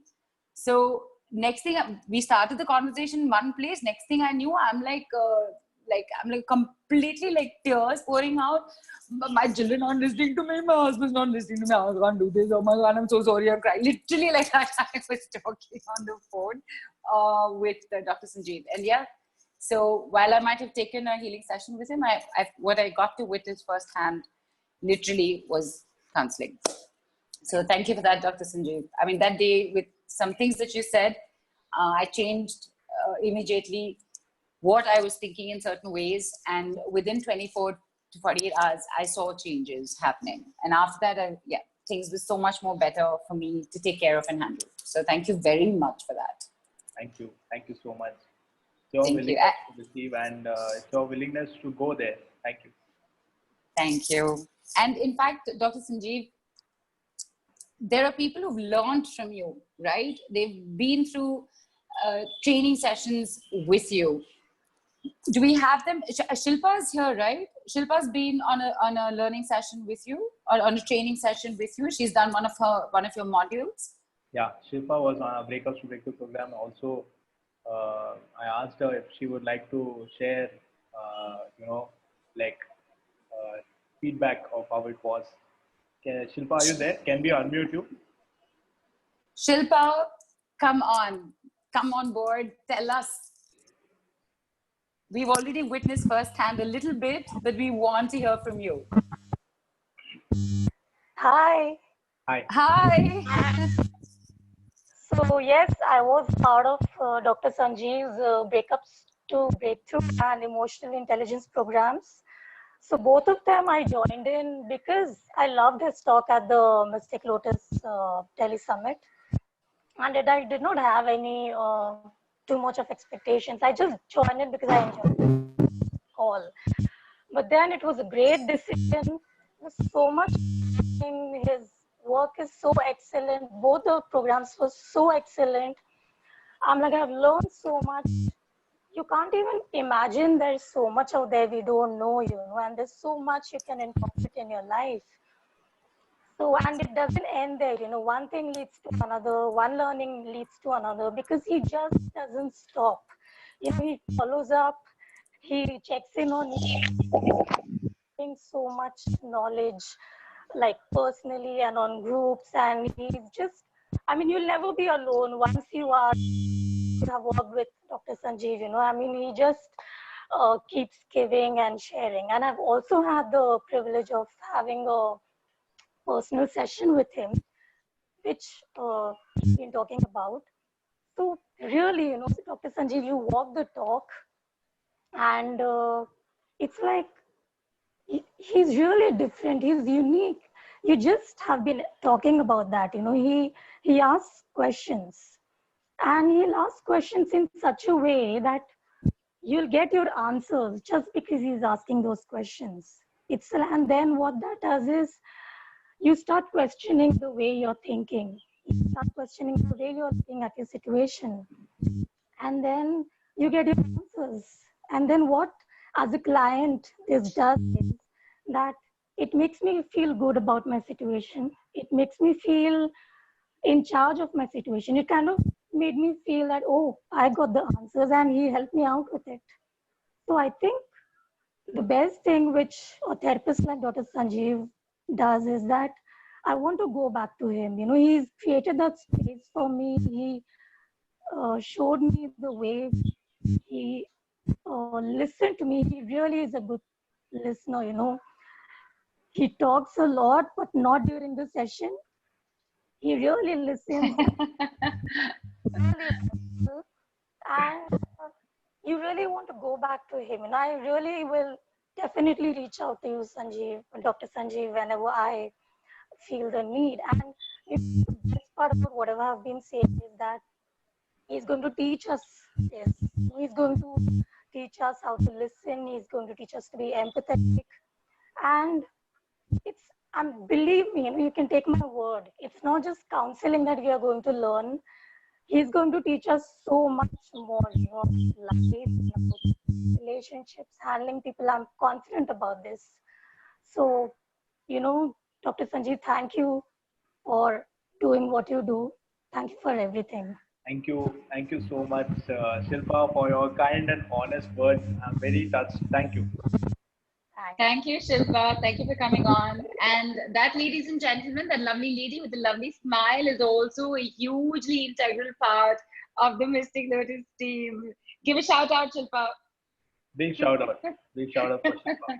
So next thing, we started the conversation in one place. Next thing I knew, I'm like completely like tears pouring out. My children aren't listening to me. My husband's not listening to me. I can't do this. Oh my God, I'm so sorry. I'm crying. Literally, like I was talking on the phone with Dr. Sanjeev. And yeah, so while I might have taken a healing session with him, what I got to witness firsthand literally was counseling. So thank you for that, Dr. Sanjeev. I mean, that day with some things that you said, I changed immediately what I was thinking in certain ways. And within 24 to 48 hours, I saw changes happening. And after that, things were so much more better for me to take care of and handle. So thank you very much for that. Thank you. Thank you so much. Your Thank willingness you. to receive and your willingness to go there. Thank you. Thank you. And in fact, Dr. Sanjeev, there are people who've learned from you, right? They've been through training sessions with you. Do we have them? Shilpa's here, right? Shilpa's been on a learning session with you, or on a training session with you. She's done one of your modules. Yeah, Shilpa was on a Breakups to Breakthrough program. Also, I asked her if she would like to share, feedback of how it was. Shilpa, are you there? Can we unmute you? Shilpa, come on board. Tell us. We've already witnessed firsthand a little bit, but we want to hear from you. Hi. Hi. Hi. So yes, I was part of Dr. Sanjeev's Breakups to Breakthrough and Emotional Intelligence programs. So both of them I joined in because I loved his talk at the Mystic Lotus Tele Summit, and I did not have any too much of expectations. I just joined in because I enjoyed it all. But then it was a great decision. So much in his work is so excellent. Both the programs were so excellent. I'm like, I've learned so much. You can't even imagine there's so much out there we don't know, and there's so much you can incorporate in your life. So, and it doesn't end there, one thing leads to another, one learning leads to another, because he just doesn't stop. He follows up, he checks in on you, so much knowledge, like personally and on groups, and he's just, you'll never be alone once you have worked with Dr. Sanjeev, he just keeps giving and sharing. And I've also had the privilege of having a personal session with him, which we've been talking about. So really, Dr. Sanjeev, you walk the talk, and it's like, he's really different, he's unique. You just have been talking about that, he asks questions, and he'll ask questions in such a way that you'll get your answers just because he's asking those questions. And then what that does is you start questioning the way you're thinking. You start questioning the way you're looking at your situation. And then you get your answers. And then what, as a client, this does is that it makes me feel good about my situation. It makes me feel in charge of my situation. It kind of made me feel that, oh, I got the answers and he helped me out with it. So I think the best thing which a therapist like Dr. Sanjeev does is that I want to go back to him. He's created that space for me. He showed me the way. He listened to me. He really is a good listener. He talks a lot, but not during the session. He really listens. And you really want to go back to him. And I really will definitely reach out to you, Sanjeev, Dr. Sanjeev, whenever I feel the need. And the best part about whatever I've been saying is that He's going to teach us, yes, he's going to teach us how to listen. He's going to teach us to be empathetic. And it's, believe me, you can take my word. It's not just counseling that we are going to learn. He's going to teach us so much more, about life, about relationships, handling people. I'm confident about this. So, Dr. Sanjeev, thank you for doing what you do. Thank you for everything. Thank you so much, Shilpa, for your kind and honest words. I'm very touched. Thank you. Thanks. Thank you, Shilpa. Thank you for coming on. And that, ladies and gentlemen, that lovely lady with the lovely smile is also a hugely integral part of the Mystic Lotus team. Give a shout out, Shilpa. Big shout out. Big shout out for Shilpa.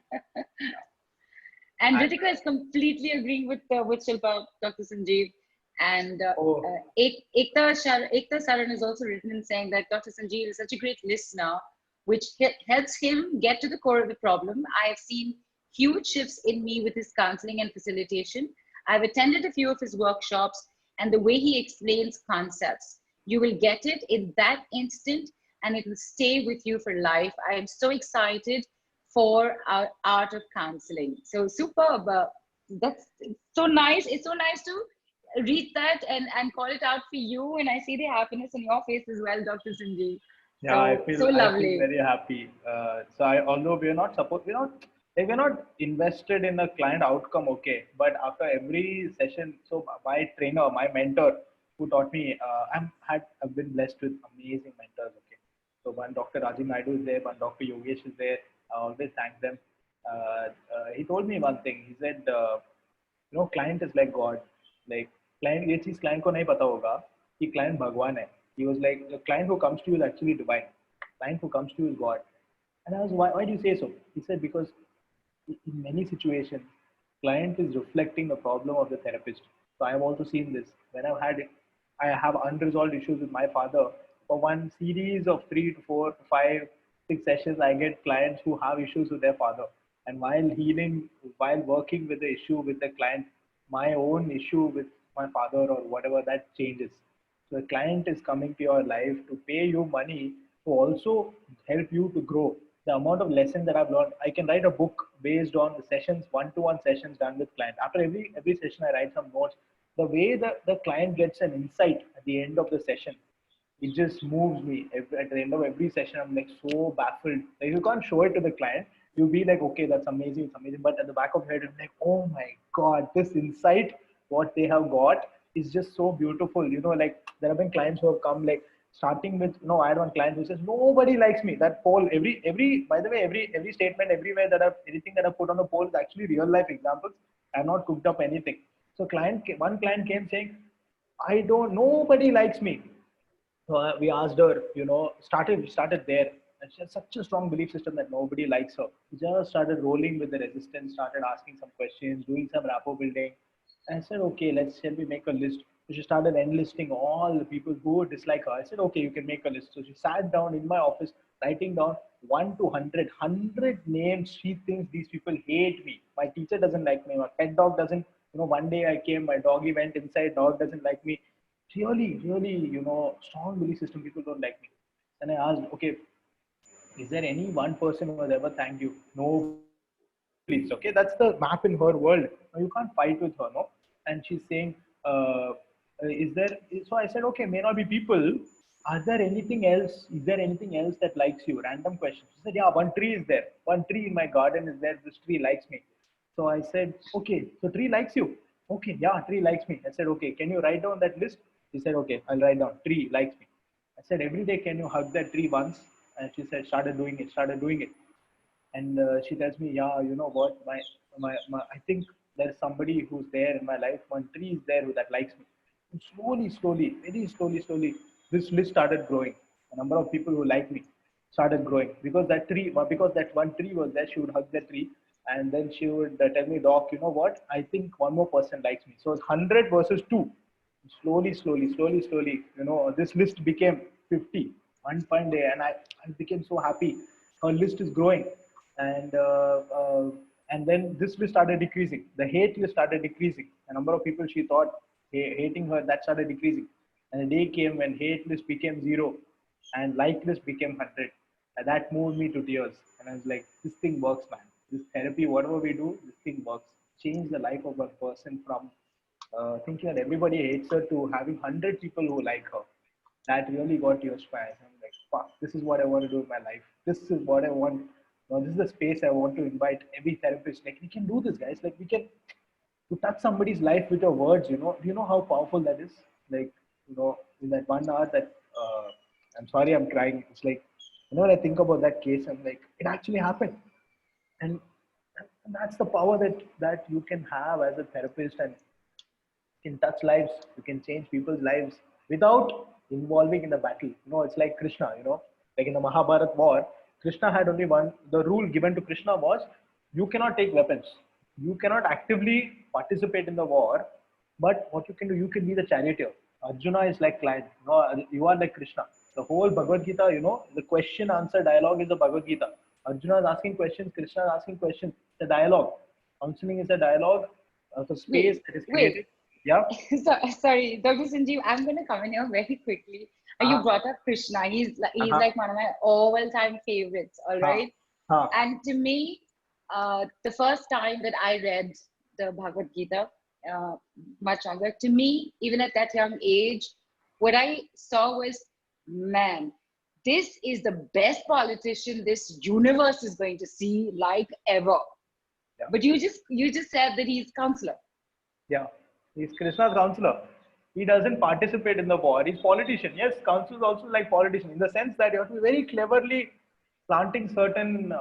And Ritika is completely agreeing with Shilpa, Dr. Sanjeev. And Ekta Saran has also written in saying that Dr. Sanjeev is such a great listener, which helps him get to the core of the problem. I have seen huge shifts in me with his counseling and facilitation. I've attended a few of his workshops, and the way he explains concepts, you will get it in that instant, and it will stay with you for life. I am so excited for our art of counseling. So superb. That's so nice. It's so nice to read that and call it out for you. And I see the happiness on your face as well, Dr. Sanjeev. Yeah, So, I feel so lovely. very happy. Although we're not invested in a client outcome, okay. But after every session, so my trainer, my mentor, who taught me, I've been blessed with amazing mentors, okay. So one Dr. Rajiv Naidu is there, one Dr. Yogesh is there. I always thank them. He told me one thing. He said, client is like God. Like client, ये चीज client को नहीं पता होगा कि client भगवान है. He was like, the client who comes to you is actually divine. Client who comes to you is God. And I was, why do you say so? He said, because in many situations, client is reflecting the problem of the therapist. So I have also seen this. When I have unresolved issues with my father. For one series of 3 to 4 to 5, 6 sessions, I get clients who have issues with their father. And while healing, while working with the issue with the client, my own issue with my father or whatever, that changes. So the client is coming to your life to pay you money to also help you to grow. The amount of lessons that I've learned, I can write a book based on the sessions, one-to-one sessions done with client. After every session, I write some notes. The way the client gets an insight at the end of the session, it just moves me. At the end of every session, I'm like so baffled. Like you can't show it to the client. You'll be like, okay, that's amazing, it's amazing. But at the back of your head, it's like, oh my God, this insight, what they have got is just so beautiful. Like there have been clients who have come like starting with, I had one client who says, nobody likes me. That poll, by the way, every statement, everywhere anything that I put on the poll is actually real life examples. I have not cooked up anything. So one client came saying, nobody likes me. So we asked her, we started there. And she has such a strong belief system that nobody likes her. We just started rolling with the resistance, started asking some questions, doing some rapport building. And I said, okay, shall we make a list? So she started enlisting all the people who dislike her. I said, okay, you can make a list. So she sat down in my office, writing down 1 to 100 names. She thinks these people hate me. My teacher doesn't like me. My pet dog doesn't. One day I came, my doggy went inside, dog doesn't like me. Really, strong belief system, people don't like me. And I asked, okay, is there any one person who has ever thanked you? No, please. Okay, that's the map in her world. You can't fight with her, no? And she's saying, is there? So I said, okay, may not be people. Are there anything else? Is there anything else that likes you? Random question. She said, yeah, one tree is there. One tree in my garden is there. This tree likes me. So I said, okay, so tree likes you. Okay, yeah, tree likes me. I said, okay, can you write down that list? She said, okay, I'll write down. Tree likes me. I said, every day, can you hug that tree once? And she said, started doing it. And she tells me, yeah, you know what, I think there's somebody who's there in my life. One tree is there that likes me. And slowly, very slowly, this list started growing. A number of people who like me started growing because that one tree was there. She would hug that tree, and then she would tell me, Doc, you know what? I think one more person likes me. So it's 100 versus 2. Slowly, this list became 50 one fine day, and I became so happy. Her list is growing, and then this list started decreasing. The hate list started decreasing. A number of people she thought hating her, that started decreasing. And the day came when hate list became 0 and like list became 100. And that moved me to tears. And I was like, this thing works, man. This therapy, whatever we do, this thing works. Change the life of one person from thinking that everybody hates her to having 100 people who like her. That really got tears to my eyes. I'm like, fuck, this is what I want to do in my life. This is what I want. Now, this is the space I want to invite every therapist. Like, we can do this, guys. Like, we can to touch somebody's life with your words. Do you know how powerful that is? Like, in that 1 hour that I'm sorry, I'm crying. It's like, when I think about that case, I'm like, it actually happened. And that's the power that you can have as a therapist, and you can touch lives, you can change people's lives without involving in the battle. It's like Krishna, like in the Mahabharata war, Krishna had only one. The rule given to Krishna was, you cannot take weapons, you cannot actively participate in the war, but what you can do, you can be the charioteer. Arjuna is like client, you are like Krishna. The whole Bhagavad Gita, the question answer dialogue is the Bhagavad Gita. Arjuna is asking questions, Krishna is asking questions. The dialogue, counseling is a dialogue, the space that is created. Yeah. Sorry, Dr. Sanjeev, I'm going to come in here very quickly. You brought up Krishna. He's like one of my all-time favorites. All right. And to me, the first time that I read the Bhagavad Gita, much younger, to me, even at that young age, what I saw was, man, this is the best politician this universe is going to see like ever. Yeah. But you just said that he's counselor. Yeah, he's Krishna's counselor. He doesn't participate in the war. He's politician. Yes, counselor is also like politician in the sense that you have to be very cleverly planting certain,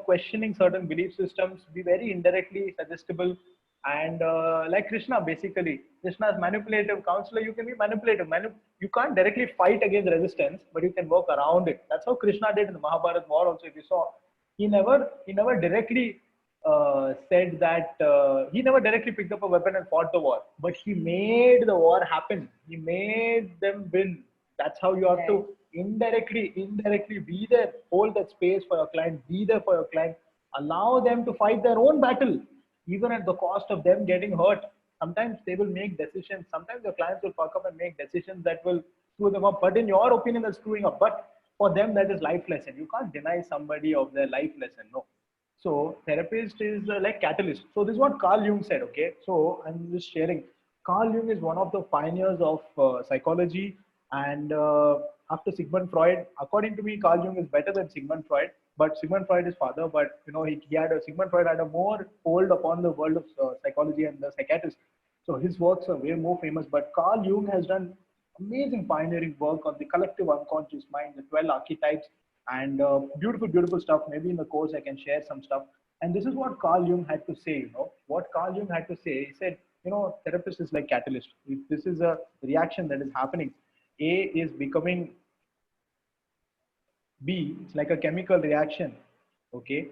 questioning certain belief systems, be very indirectly suggestible. And like Krishna, basically, Krishna's manipulative counselor. You can be manipulative. You can't directly fight against resistance, but you can work around it. That's how Krishna did in the Mahabharata war. Also, if you saw, he never directly said that he never directly picked up a weapon and fought the war, but he made the war happen. He made them win. That's how you have to indirectly be there, hold that space for your client, be there for your client, allow them to fight their own battle, even at the cost of them getting hurt. Sometimes they will make decisions. Sometimes your clients will fuck up and make decisions that will screw them up. But in your opinion, they're screwing up. But for them, that is life lesson. You can't deny somebody of their life lesson. No. So therapist is like catalyst. So this is what Carl Jung said. Okay. So I'm just sharing. Carl Jung is one of the pioneers of psychology. And after Sigmund Freud, according to me, Carl Jung is better than Sigmund Freud. But Sigmund Freud is father. But Sigmund Freud had a more hold upon the world of psychology and the psychiatrist. So his works are way more famous. But Carl Jung has done amazing pioneering work on the collective unconscious mind, the 12 archetypes, and beautiful stuff. Maybe in the course I can share some stuff. And this is what Carl Jung had to say. What Carl Jung had to say. He said, therapist is like catalyst. If this is a reaction that is happening, A is becoming B. It's like a chemical reaction. Okay,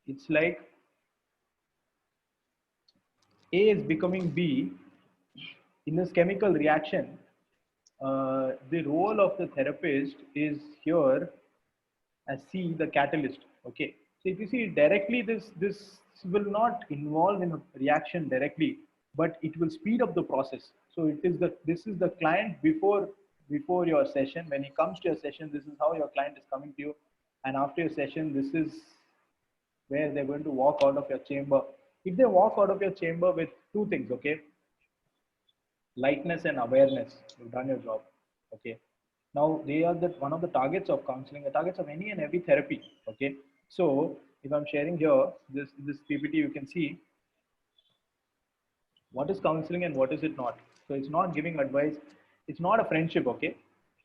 it's like A is becoming B. In this chemical reaction, the role of the therapist is here as C, the catalyst. Okay, so if you see directly, this will not involve in a reaction directly, but it will speed up the process. So this is the client before your session. When he comes to your session, this is how your client is coming to you, and after your session, this is where they're going to walk out of your chamber. If they walk out of your chamber with two things, okay, lightness and awareness, you've done your job. Okay, now they are one of the targets of counseling, the targets of any and every therapy. Okay, so if I'm sharing here this PPT, you can see what is counseling and what is it not. So it's not giving advice. It's not a friendship. Okay,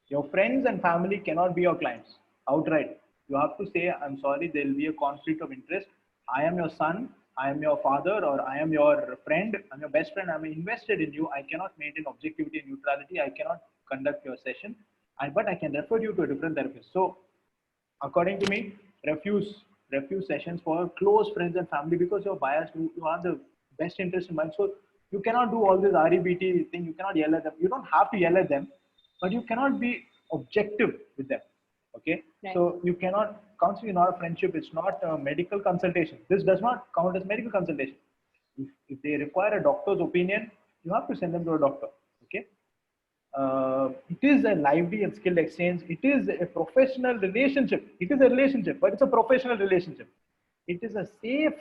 your friends and family cannot be your clients outright. You have to say, I'm sorry, there will be a conflict of interest. I am your son, I am your father, or I am your friend, I'm your best friend, I'm invested in you. I cannot maintain objectivity and neutrality. I cannot conduct your session, but I can refer you to a different therapist. So according to me, refuse sessions for close friends and family because you're biased. You have the best interest in mind. So you cannot do all this REBT thing. You cannot yell at them. You don't have to yell at them, but you cannot be objective with them. Okay, right. So you cannot, counseling is not a friendship. It's not a medical consultation. This does not count as medical consultation. If they require a doctor's opinion, you have to send them to a doctor. Okay, It is a lively and skilled exchange. It is a professional relationship. It is a relationship, but it's a professional relationship. It is a safe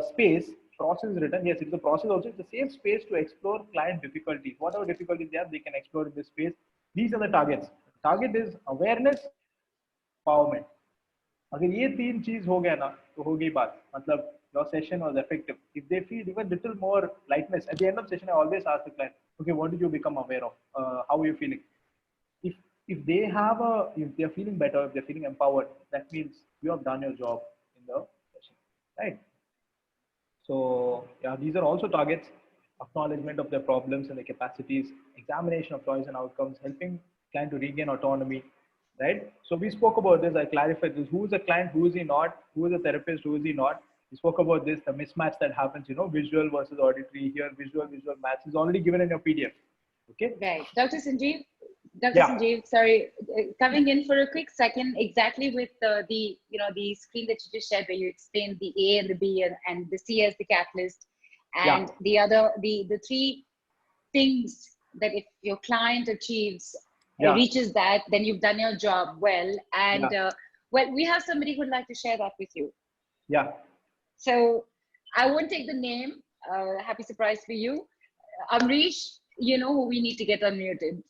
space. Process is written. Yes, it's a process also. It's a safe space to explore client difficulties. Whatever difficulties they have, they can explore in this space. These are the targets. Target is awareness, empowerment. अगर ये तीन चीज हो गया ना तो हो गई बात मतलब your session was effective. If they feel even little more lightness at the end of session, I always ask the client, okay, what did you become aware of? How are you feeling? If if they're feeling better, if they're feeling empowered, that means you have done your job in the session, right? So yeah, these are also targets: acknowledgement of their problems and their capacities, examination of choice and outcomes, helping client to regain autonomy, right? So we spoke about this. I clarified this: who is a client, who is he not, who is a therapist, who is he not. We spoke about this, the mismatch that happens, visual versus auditory. Here, visual match is already given in your PDF. Okay. Right, Dr. Sanjeev. Dr. Yeah. Sanjeev, sorry, coming in for a quick second, exactly with the screen that you just shared where you explained the A and the B and the C as the catalyst, and the three things that if your client achieves, reaches that, then you've done your job well. And well, we have somebody who'd like to share that with you. Yeah. So I won't take the name. Happy surprise for you. Amrish, you know who we need to get unmuted.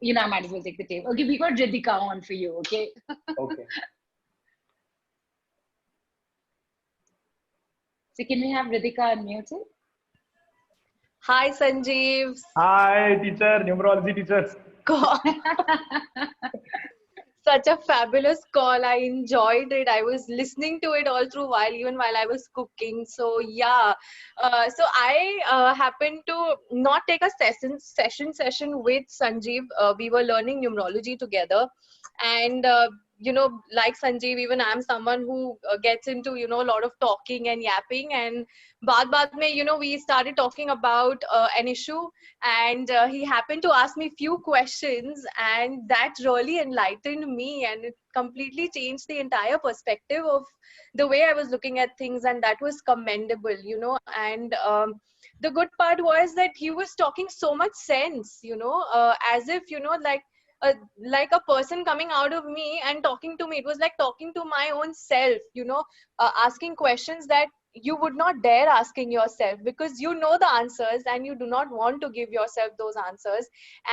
I might as well take the tape. Okay, we got Riddhika on for you, okay? Okay. So can we have Riddhika unmuted? Hi, Sanjeev. Hi, teacher, numerology teacher. God. Such a fabulous call. I enjoyed it. I was listening to it all through even while I was cooking. So yeah, so I happened to not take a session with Sanjeev. We were learning numerology together, and like Sanjeev, even I'm someone who gets into a lot of talking and yapping, and baad mein, we started talking about an issue, and he happened to ask me few questions, and that really enlightened me, and it completely changed the entire perspective of the way I was looking at things, and that was commendable. And the good part was that he was talking so much sense, as if like a person coming out of me and talking to me. It was like talking to my own self, asking questions that you would not dare asking yourself, because you know the answers and you do not want to give yourself those answers.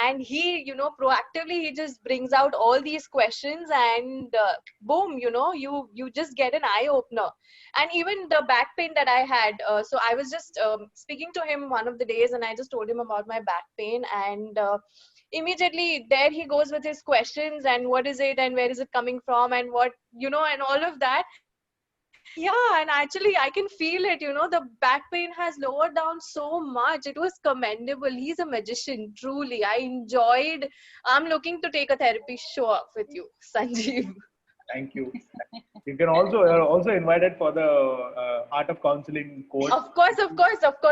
And he, proactively, he just brings out all these questions, and boom, you just get an eye opener. And even the back pain that I had, so I was just speaking to him one of the days, and I just told him about my back pain, and immediately there he goes with his questions, and what is it and where is it coming from, and what, and all of that. Yeah, and actually I can feel it, the back pain has lowered down so much. It was commendable. He's a magician, truly. I'm looking to take a therapy show up with you, Sanjeev. Thank you. You're also invited for the Art of Counseling course. Of course.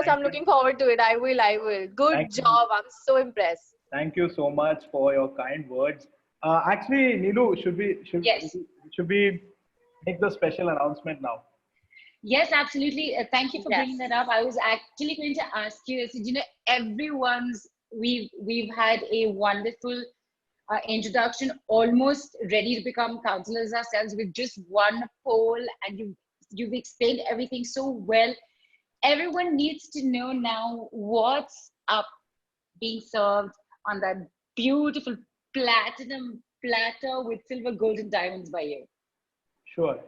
I'm looking forward to it. I will. Good job. I'm so impressed. Thank you so much for your kind words. Actually, Neelu, should we make the special announcement now? Yes, absolutely. Thank you for bringing that up. I was actually going to ask you. We've had a wonderful introduction, almost ready to become counselors ourselves with just one poll, and you've explained everything so well. Everyone needs to know now what's up being served on that beautiful platinum platter with silver, gold, and diamonds by you. Sure.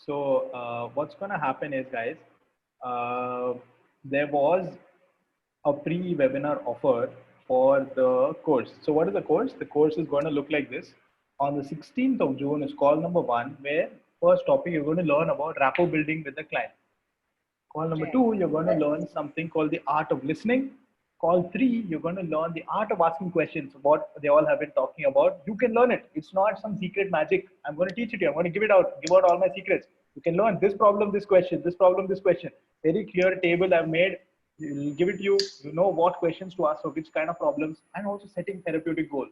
So what's going to happen is, guys, there was a pre-webinar offer for the course. So what is the course? The course is going to look like this. On the 16th of June is call number 1, where first topic you're going to learn about rapport building with the client. Call number 2, you're going to learn something called the art of listening. Call 3, you're going to learn the art of asking questions, what they all have been talking about. You can learn it. It's not some secret magic. I'm going to teach it to you. I'm going to give out all my secrets. You can learn this problem, this question, this problem, this question. Very clear table I've made. We'll give it to you. You know what questions to ask for which kind of problems, and also setting therapeutic goal.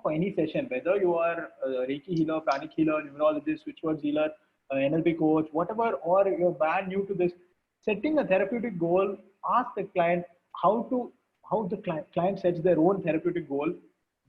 For any session, whether you are a Reiki healer, pranic healer, numerologist, switchwords healer, NLP coach, whatever, or you're brand new to this, setting a therapeutic goal, ask the client how to how the client sets their own therapeutic goal,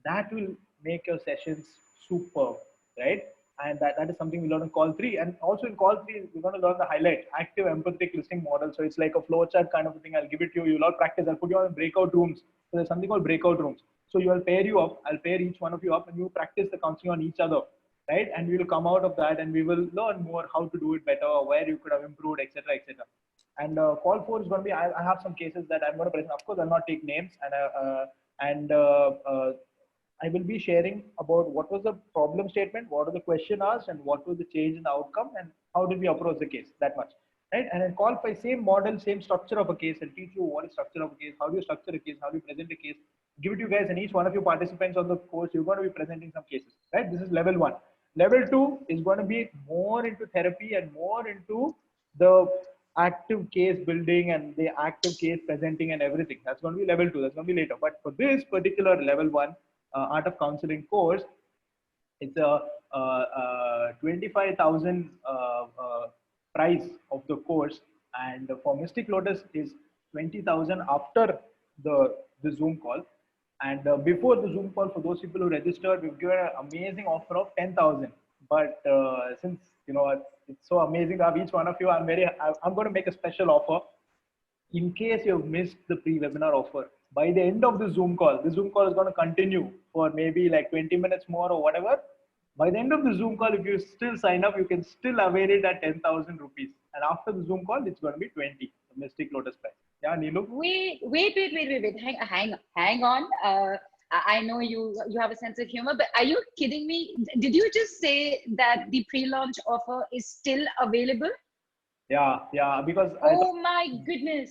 that will make your sessions superb, right? And that is something we learn in call 3. And also in call 3, we're going to learn the highlight, active empathetic listening model. So it's like a flowchart kind of a thing. I'll give it to you. You'll all practice. I'll put you on breakout rooms. So there's something called breakout rooms. So you'll pair you up. I'll pair each one of you up and you practice the counseling on each other, right? And we will come out of that and we will learn more how to do it better, where you could have improved, etc., etc. And call 4 is going to be, I have some cases that I'm going to present. Of course, I'll not take names. And I will be sharing about what was the problem statement, what was the question asked, and what was the change in the outcome, and how did we approach the case, that much. Right? And then call 5, same model, same structure of a case. I'll teach you what is structure of a case, how do you structure a case, how do you present a case, give it to you guys, and each one of you participants on the course, you're going to be presenting some cases, right? This is level 1. Level 2 is going to be more into therapy and more into the active case building and the active case presenting and everything. That's going to be level 2. That's going to be later. But for this particular level 1 art of counseling course, it's a 25,000 price of the course, and for Mystic Lotus is 20,000 after the Zoom call. And before the Zoom call, for those people who registered, we've given an amazing offer of 10,000. But since it's so amazing to have each one of you, I'm going to make a special offer. In case you've missed the pre-webinar offer, by the end of the Zoom call is going to continue for maybe like 20 minutes more or whatever. By the end of the Zoom call, if you still sign up, you can still avail it at 10,000 rupees. And after the Zoom call, it's going to be 20, the Mystic Lotus price. Yeah, Neelu? Wait. Hang on. I know you have a sense of humor, but are you kidding me? Did you just say that the pre-launch offer is still available? Yeah, because my goodness.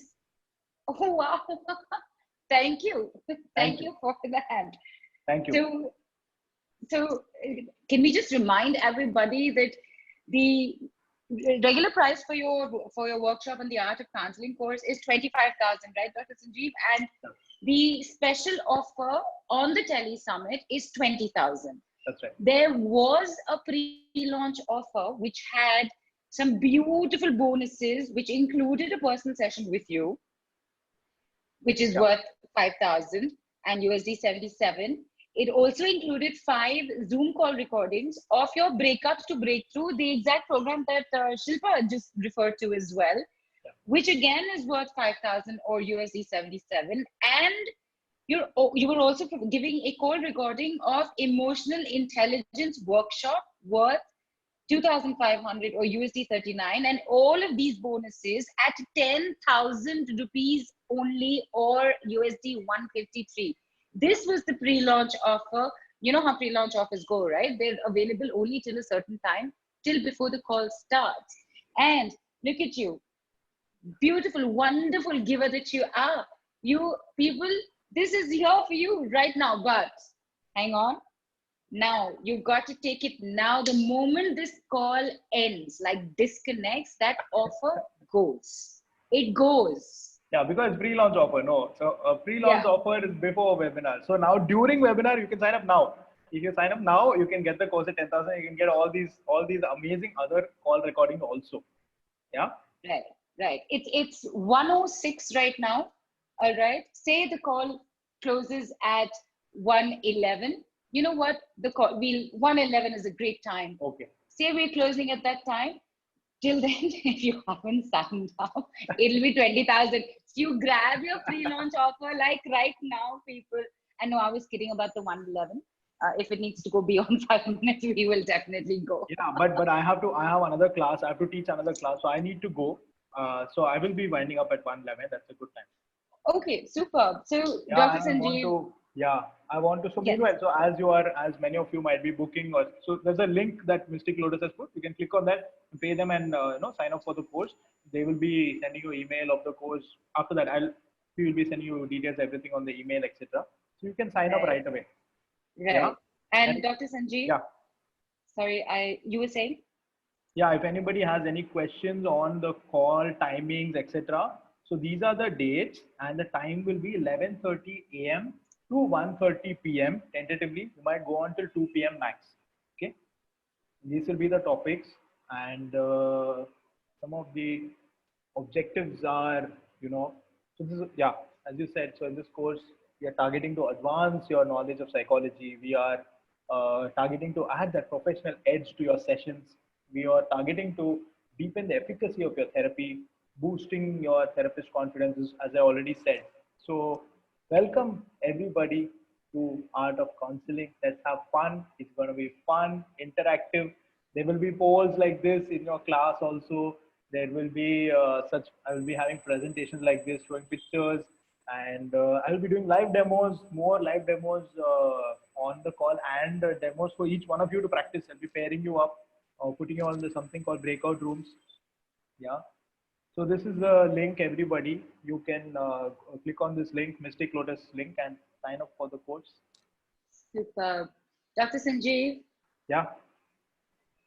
Oh, wow. Thank you. Thank you for that. Thank you. So can we just remind everybody that the regular price for your workshop on the art of counseling course is 25,000, right, Dr. Sanjeev? And the special offer on the Tele Summit is 20,000. That's right. There was a pre-launch offer which had some beautiful bonuses, which included a personal session with you, which is worth 5,000 and USD 77. It also included 5 Zoom call recordings of your breakups to breakthrough, the exact program that Shilpa just referred to as well, which again is worth 5,000 or USD 77. And you were also giving a call recording of emotional intelligence workshop worth 2,500 or USD 39, and all of these bonuses at 10,000 rupees only or USD 153. This was the pre-launch offer. You know how pre-launch offers go, right? They're available only till a certain time, till before the call starts. And look at you, beautiful, wonderful giver that you are. You people, this is here for you right now, but hang on. Now, you've got to take it now. The moment this call ends, like disconnects, that offer goes. It goes. Yeah, because pre-launch offer, no. So a pre-launch offer is before webinar. So now during webinar, you can sign up now. If you sign up now, you can get the course at 10,000. You can get all these amazing other call recordings also. Yeah. Right. It's 1:06 right now. All right. Say the call closes at 1:11. You know what? The call 1:11 is a great time. Okay. Say we're closing at that time. Till then, if you haven't signed up, it'll be 20,000. You grab your pre-launch offer like right now, people. I know I was kidding about the 1:11. If it needs to go beyond 5 minutes, we will definitely go. Yeah, but I have another class. I have to teach another class, so I need to go. So I will be winding up at 1:11. That's a good time. Okay, superb. So yeah, Dr. Sanjeev. I want to. So meanwhile, so as many of you might be booking, so there's a link that Mystic Lotus has put. You can click on that, pay them, and sign up for the course. They will be sending you email of the course. After that, we will be sending you details, everything on the email, etc. So you can sign up right away. Right. Yeah? And Dr. Sanjeev. Yeah. Sorry, you were saying? Yeah. If anybody has any questions on the call timings, etc. So these are the dates, and the time will be 11:30 a.m. to 1:30 p.m. tentatively. You might go on till 2 p.m. max. Okay. These will be the topics, and some of the objectives are, so this is, as you said, so in this course, we are targeting to advance your knowledge of psychology. We are targeting to add that professional edge to your sessions. We are targeting to deepen the efficacy of your therapy, boosting your therapist confidence, as I already said. So, welcome everybody to Art of Counseling. Let's have fun. It's going to be fun, interactive. There will be polls like this in your class also. There will be I will be having presentations like this, showing pictures, and I will be doing live demos, more live demos on the call, and demos for each one of you to practice. I'll be pairing you up, putting you on the something called breakout rooms. Yeah. So this is the link, everybody. You can click on this link, Mystic Lotus link, and sign up for the course. Superb. Dr. Sanjeev, Yeah.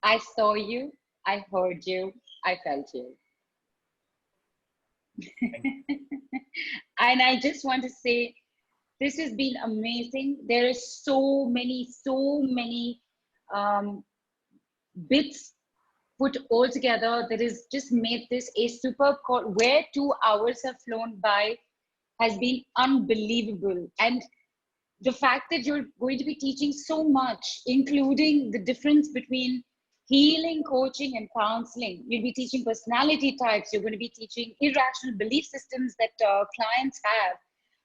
I saw you, I heard you, I felt you. And I just want to say, this has been amazing. There are so many bits put all together that has just made this a superb call. Where 2 hours have flown by has been unbelievable. And the fact that you're going to be teaching so much, including the difference between healing, coaching, and counseling. You'll be teaching personality types. You're going to be teaching irrational belief systems that clients have.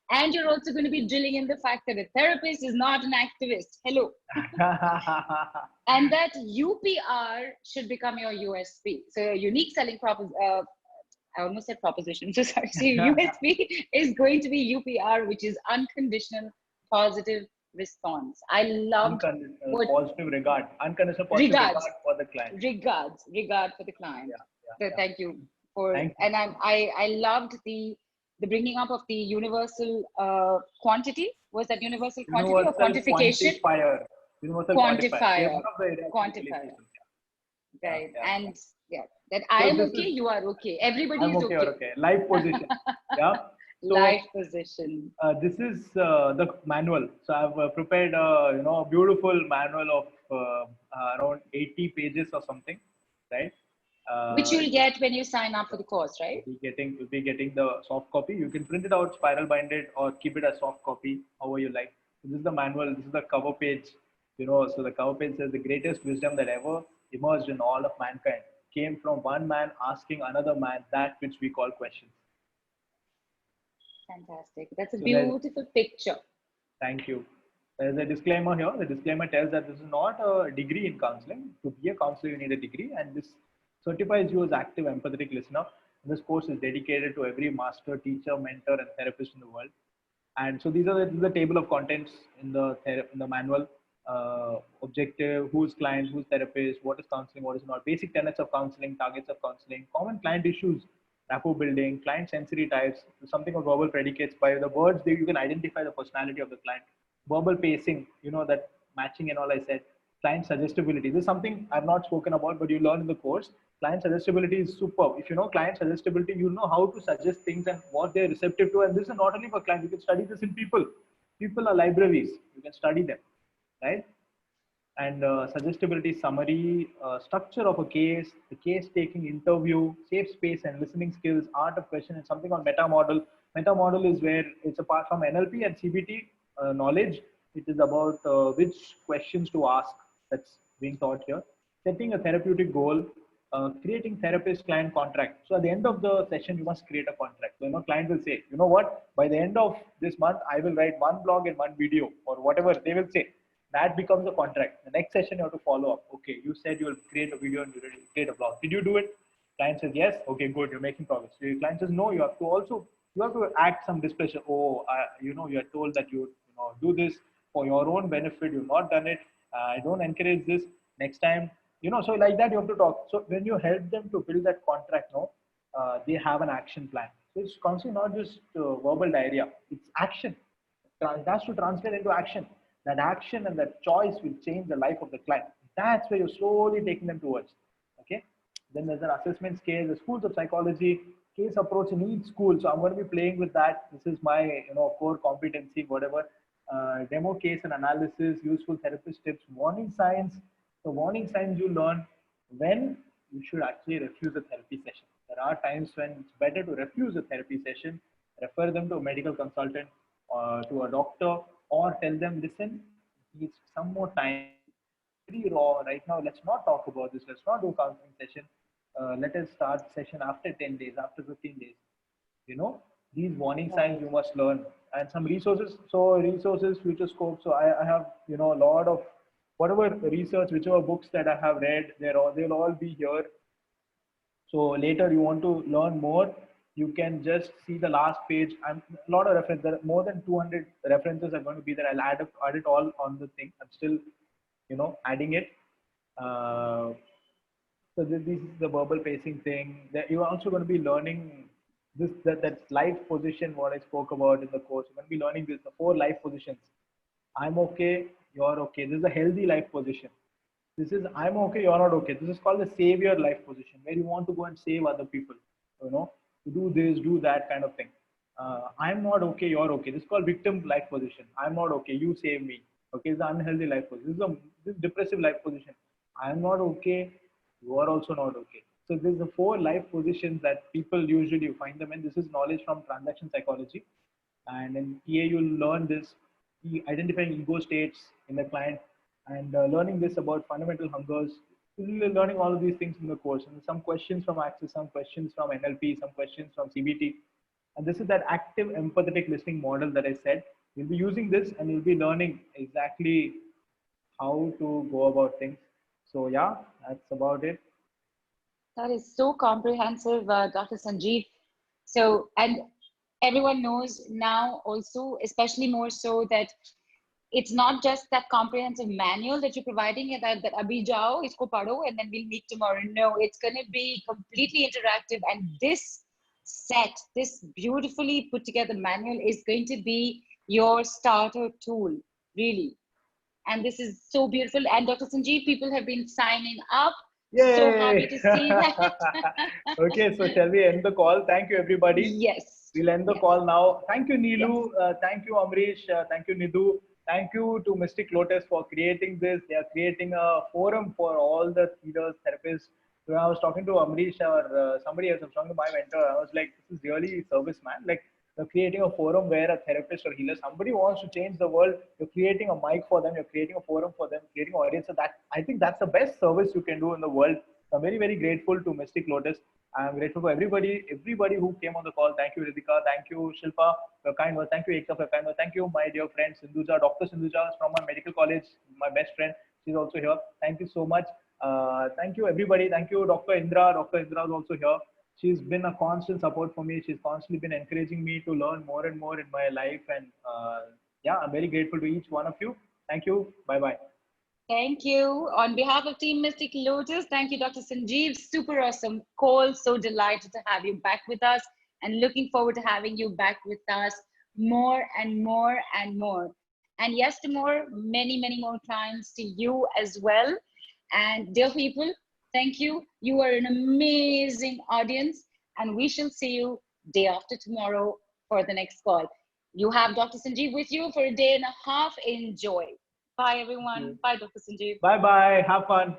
And you're also going to be drilling in the fact that a therapist is not an activist. Hello. And that UPR should become your USP. So unique selling proposition. I almost said proposition. So sorry. So USP is going to be UPR, which is unconditional positive response. I love positive regard, unconditional positive regard for the client. Regard for the client. Yeah. So thank you for. And I loved the bringing up of the universal quantity. Was that universal quantity or quantification? Universal quantifier. Quantifier. Right. And that I am okay, you are okay. Everybody is okay. Okay. Life position. Yeah. So, life position. This is the manual. So I've prepared a beautiful manual of around 80 pages or something, right? Which you'll get when you sign up for the course, right? You'll be getting the soft copy. You can print it out, spiral bind it, or keep it as soft copy, however you like. So this is the manual. This is the cover page. So the cover page says the greatest wisdom that ever emerged in all of mankind came from one man asking another man that which we call questions. Fantastic. That's a beautiful picture. Thank you. There's a disclaimer here. The disclaimer tells that this is not a degree in counseling. To be a counselor, you need a degree, and this certifies you as active, empathetic listener. And this course is dedicated to every master, teacher, mentor, and therapist in the world. And so this is the table of contents in the manual. Objective, who's client, who's therapist, what is counseling, what is not, basic tenets of counseling, targets of counseling, common client issues, rapport building, client sensory types, something of verbal predicates. By the words, you can identify the personality of the client. Verbal pacing, that matching and all I said. Client suggestibility. This is something I've not spoken about, but you learn in the course. Client suggestibility is superb. If you know client suggestibility, you know how to suggest things and what they're receptive to. And this is not only for clients. You can study this in people. People are libraries. You can study them, right? And suggestibility summary, structure of a case, the case taking interview, safe space and listening skills, art of question, and something on meta model. Meta model is where it's apart from NLP and CBT knowledge. It is about which questions to ask that's being taught here. Setting a therapeutic goal, creating therapist-client contract. So at the end of the session, you must create a contract. So, client will say, you know what, by the end of this month, I will write one blog and one video or whatever they will say. That becomes a contract. The next session, you have to follow up. Okay, you said you will create a video and you will create a blog. Did you do it? Client says, yes. Okay, good. You're making progress. So your client says, no, you have to act some displeasure. Oh, you are told that you do this for your own benefit. You've not done it. I don't encourage this. Next time, so like that you have to talk. So when you help them to build that contract, they have an action plan. So it's constantly not just verbal diarrhea. It's action. It has to translate into action. That action and that choice will change the life of the client. That's where you're slowly taking them towards. Okay. Then there's an assessment scale, the schools of psychology, case approach in each school. So I'm going to be playing with that. This is my core competency, whatever. Demo case and analysis, useful therapist tips, warning signs. The warning signs you learn when you should actually refuse a therapy session. There are times when it's better to refuse a therapy session refer them to a medical consultant or to a doctor, or tell them, listen, need some more time. Pretty raw right now. Let's not talk about this. Let's not do counseling session. Let us start session after 10 days, after 15 days. You know, these warning signs you must learn. And some resources. So resources, future scope. So I have, you know, a lot of whatever research, whichever books that I have read, they'll all be here. So later you want to learn more, you can just see the last page and a lot of references. There are more than 200 references are going to be there. I'll add it all on the thing. I'm still, you know, adding it. So this is the verbal pacing thing. That you're also going to be learning that life position what I spoke about in the course. You're going to be learning this, the 4 life positions. I'm okay, you're okay. This is a healthy life position. This is I'm okay, you're not okay. This is called the savior life position, where you want to go and save other people. You know, to do this, do that kind of thing. I'm not okay, you're okay. This is called victim life position. I'm not okay, you save me. Okay, it's the unhealthy life position. This is depressive life position. I'm not okay, you are also not okay. So there's the 4 life positions that people usually find them in. This is knowledge from transaction psychology. And in PA, you'll learn this, identifying ego states in the client, and learning this about fundamental hungers. You'll be learning all of these things in the course. And some questions from Access, some questions from NLP, some questions from CBT. And this is that active empathetic listening model that I said. You'll be using this and you'll be learning exactly how to go about things. So yeah, that's about it. That is so comprehensive, Dr. Sanjeev. So, and everyone knows now also, especially more so, that it's not just that comprehensive manual that you're providing, that abhi jao, isko padho, and then we'll meet tomorrow. No, it's going to be completely interactive. And this set, this beautifully put together manual is going to be your starter tool, really. And this is so beautiful. And Dr. Sanjeev, people have been signing up. Yay! So happy to see that. Okay, so shall we end the call? Thank you, everybody. Yes. We'll end the Yes. call now. Thank you, Neelu. Yes. Thank you, Amrish. Thank you, Nidhu. Thank you to Mystic Lotus for creating this. They are creating a forum for all the healers, therapists. When I was talking to Amrish or somebody else, I was talking to my mentor, I was like, this is really service, man. Like, you're creating a forum where a therapist or healer, somebody wants to change the world. You're creating a mic for them. You're creating a forum for them, creating an audience. So that, I think that's the best service you can do in the world. So I'm very, very grateful to Mystic Lotus. I'm grateful for everybody who came on the call. Thank you, Ritika. Thank you, Shilpa, for your kind words. Thank you, Ekta, for your kind words. Thank you, my dear friend Sindhuja. Dr. Sindhuja is from my medical college, my best friend. She's also here. Thank you so much. Thank you, everybody. Thank you, Dr. Indra. Dr. Indra is also here. She's been a constant support for me. She's constantly been encouraging me to learn more and more in my life. And yeah, I'm very grateful to each one of you. Thank you. Bye-bye. Thank you. On behalf of Team Mystic Lotus, thank you, Dr. Sanjeev. Super awesome call. So delighted to have you back with us and looking forward to having you back with us more and more and more. And yes, to more, many, many more times to you as well. And dear people, thank you. You are an amazing audience, and we shall see you day after tomorrow for the next call. You have Dr. Sanjeev with you for a day and a half. Enjoy. Bye, everyone. Bye, Dr. Sanjeev. Bye-bye. Have fun.